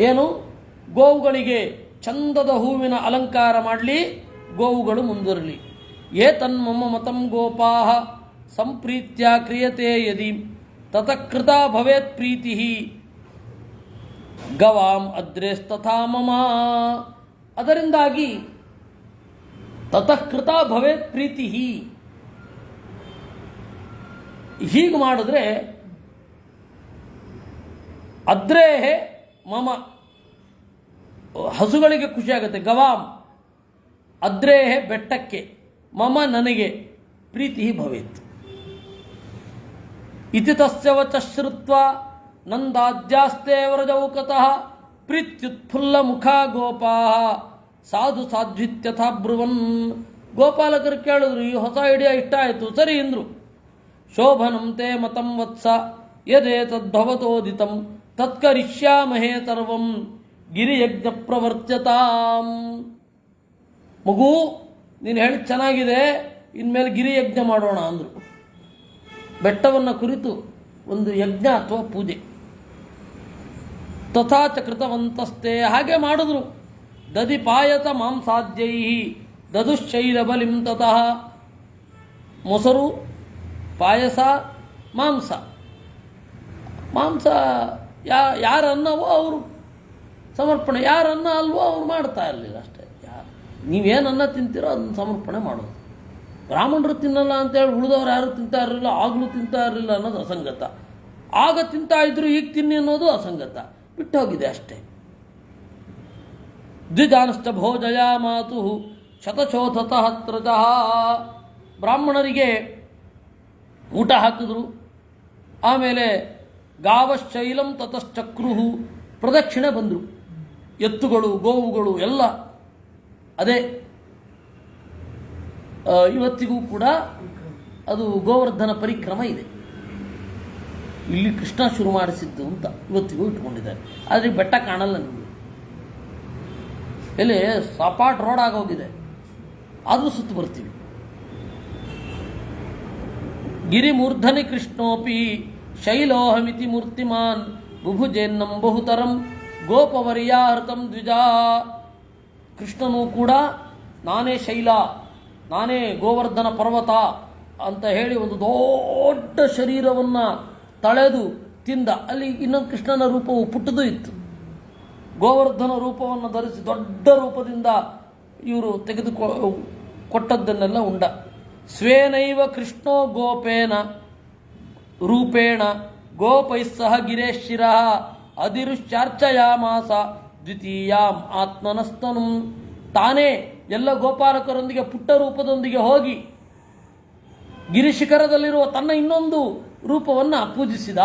ಏನು? ಗೋವುಗಳಿಗೆ ಚಂದದ ಹೂವಿನ ಅಲಂಕಾರ ಮಾಡಲಿ, ಗೋವುಗಳು ಮುಂದುವರಲಿ. ಏತನ್ಮಮ ಮತಂ ಗೋಪಾಃ ಸಂಪ್ರೀತ್ಯ ಕ್ರಿಯತೆ ಯದಿ ತತಃಕೃತ ಭವೇತ್ ಪ್ರೀತಿ ಗವಾಂ ಅದ್ರೇಸ್ತಥಾ ಮಮ. ಅದರಿಂದಾಗಿ ತತಃಕೃತ ಭವೇತ್ ಪ್ರೀತಿ, ಹೀಗೆ ಮಾಡಿದ್ರೆ ಅದ್ರೇಹೆ ಮಮ, ಹಸುಗಳಿಗೆ ಖುಷಿಯಾಗುತ್ತೆ. ಗವಾಂ ಅದ್ರೇಹೆ ಬೆಟ್ಟಕ್ಕೆ, ಮಮ ನನಗೆ, ಪ್ರೀತಿ ಭವೇತ್. ಇತಿ ತಸ್ಯ ವಚ ಶ್ರುತ್ವಾ ನಂದಾದ್ಯಾಸ್ತೆ ವ್ರಜೌಕತಃ ಪ್ರೀತ್ಯುತ್ಫುಲ್ಲ ಮುಖ ಗೋಪಾಃ ಸಾಧು ಸಾಧ್ವಿತ್ಯಥಾ ಬ್ರುವನ್. ಗೋಪಾಲಕರು ಕೇಳಿದ್ರು, ಈ ಹೊಸ ಐಡಿಯಾ ಇಷ್ಟ ಆಯಿತು, ಸರಿ ಎಂದ್ರು. ಶೋಭನಂ ತೇ ಮತಂ ವತ್ಸ ಯದೇ ತದ್ಭವತೋದಿತಂ ತತ್ಕರಿಷ್ಯಾಮಹೇ ಸರ್ವಂ ಗಿರಿಯಜ್ಞ ಪ್ರವರ್ತ್ಯತಾಂ. ಮಗು, ನೀನು ಹೇಳಿ ಚೆನ್ನಾಗಿದೆ, ಇನ್ಮೇಲೆ ಗಿರಿಯಜ್ಞ ಮಾಡೋಣ ಅಂದರು. ಬೆಟ್ಟವನ್ನು ಕುರಿತು ಒಂದು ಯಜ್ಞ ಅಥವಾ ಪೂಜೆ. ತಥಾಚ ಕೃತವಂತಸ್ತೆ, ಹಾಗೆ ಮಾಡಿದ್ರು. ದಧಿ ಪಾಯತ ಮಾಂಸಾದ್ಯೈ ದದುಶೈಲ ಬಲಿಂ ತತಃ. ಮೊಸರು, ಪಾಯಸ, ಮಾಂಸ. ಯಾರನ್ನವೋ ಅವರು ಸಮರ್ಪಣೆ, ಯಾರನ್ನ ಅಲ್ವೋ ಅವ್ರು ಮಾಡ್ತಾ ಇರಲಿಲ್ಲ ಅಷ್ಟೇ. ನೀವೇನನ್ನ ತಿಂತೀರೋ ಅದನ್ನು ಸಮರ್ಪಣೆ ಮಾಡೋದು. ಬ್ರಾಹ್ಮಣರು ತಿನ್ನಲ್ಲ ಅಂತೇಳಿ ಉಳಿದವ್ರು ಯಾರು ತಿಂತಾ ಇರಲಿಲ್ಲ, ಆಗಲೂ ತಿಂತಾ ಇರಲಿಲ್ಲ ಅನ್ನೋದು ಅಸಂಗತ. ಆಗ ತಿಂತಾ ಇದ್ರು, ಈಗ ತಿನ್ನಿ ಅನ್ನೋದು ಅಸಂಗತ. ಬಿಟ್ಟೋಗಿದೆ ಅಷ್ಟೇ. ದ್ವಿಜಾನಶ್ಚ ಭೋಜಯ ಮಾತು ಶತಶೋಥತಃ ತ್ರಜಃ. ಬ್ರಾಹ್ಮಣರಿಗೆ ಊಟ ಹಾಕಿದ್ರು. ಆಮೇಲೆ ಗಾವಶೈಲಂ ತತಶ್ಚಕ್ರುಹು, ಪ್ರದಕ್ಷಿಣೆ ಬಂದರು. ಎತ್ತುಗಳು ಗೋವುಗಳು ಎಲ್ಲ ಅದೇ ಇವತ್ತಿಗೂ ಕೂಡ ಅದು ಗೋವರ್ಧನ ಪರಿಕ್ರಮ ಇದೆ. ಇಲ್ಲಿ ಕೃಷ್ಣ ಶುರು ಮಾಡಿಸಿದ್ದು ಅಂತ ಇವತ್ತಿಗೂ ಇಟ್ಕೊಂಡಿದ್ದಾರೆ. ಆದರೆ ಬೆಟ್ಟ ಕಾಣಲ್ಲ ನಿಮಗೆ. ಎಲ್ಲಿ ಸಪಾಟ್ ರೋಡ್ ಆಗೋಗಿದೆ, ಆದರೂ ಸುತ್ತು ಬರ್ತೀವಿ. ಗಿರಿಮೂರ್ಧನಿ ಕೃಷ್ಣೋಪಿ ಶೈಲೋಹಮಿತಿ ಮೂರ್ತಿಮಾನ್ ಬುಭುಜೇನ್ನಂ ಬಹುತರಂ ಗೋಪವರ್ಯಾಹೃತಂ ದ್ವಿಜಾ. ಕೃಷ್ಣನು ಕೂಡ ನಾನೇ ಶೈಲ, ನಾನೇ ಗೋವರ್ಧನ ಪರ್ವತ ಅಂತ ಹೇಳಿ ಒಂದು ದೊಡ್ಡ ಶರೀರವನ್ನು ತಳೆದು ತಿಂದ. ಅಲ್ಲಿ ಇನ್ನೊಂದು ಕೃಷ್ಣನ ರೂಪವು ಪುಟ್ಟದು ಇತ್ತು. ಗೋವರ್ಧನ ರೂಪವನ್ನು ಧರಿಸಿ ದೊಡ್ಡ ರೂಪದಿಂದ ಇವರು ಕೊಟ್ಟದ್ದನ್ನೆಲ್ಲ ಉಂಡ. ಸ್ವೇನೈವ ಕೃಷ್ಣೋ ಗೋಪೇನ ರೂಪೇಣ ಗೋಪೈಸ್ಸಹ ಗಿರೇಶಿರ ಅದಿರುಶ್ಚಾರ್ಚಯಾಮಾಸ ದ್ವಿತೀಯಾಂ ಆತ್ಮನಸ್ತನು. ತಾನೇ ಎಲ್ಲ ಗೋಪಾಲಕರೊಂದಿಗೆ ಪುಟ್ಟ ರೂಪದೊಂದಿಗೆ ಹೋಗಿ ಗಿರಿಶಿಖರದಲ್ಲಿರುವ ತನ್ನ ಇನ್ನೊಂದು ರೂಪವನ್ನು ಪೂಜಿಸಿದ.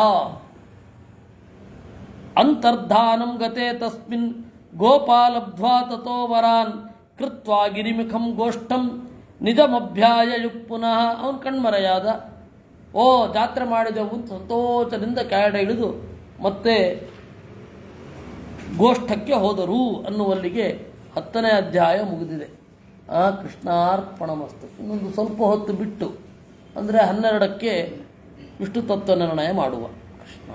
ಅಂತರ್ಧಾನಂ ಗತೆ ತಸ್ಮಿನ್ ಗೋಪಾಲಬ್ಧ್ವಾ ತಥೋ ವರಾನ್ ಕೃತ್ವಾ ಗಿರಿಮಿಖಂ ಗೋಷ್ಠಂ ನಿಜಮಭ್ಯಾಯಯುಕ್ ಪುನಃ. ಅವನು ಕಣ್ಮರೆಯಾದ. ಓ, ಜಾತ್ರೆ ಮಾಡಿದೆವು ಅಂತ ಸಂತೋಷದಿಂದ ಕ್ಯಾಡ ಇಳಿದು ಮತ್ತೆ ಗೋಷ್ಠಕ್ಕೆ ಹೋದರು ಅನ್ನುವಲ್ಲಿಗೆ 10ನೇ ಅಧ್ಯಾಯ ಮುಗಿದಿದೆ. ಕೃಷ್ಣಾರ್ಪಣಮಸ್ತು. ಇನ್ನೊಂದು ಸ್ವಲ್ಪ ಹೊತ್ತು ಬಿಟ್ಟು ಅಂದರೆ 12ಕ್ಕೆ ವಿಷ್ಣು ತತ್ವ ನಿರ್ಣಯ ಮಾಡುವ. ಕೃಷ್ಣ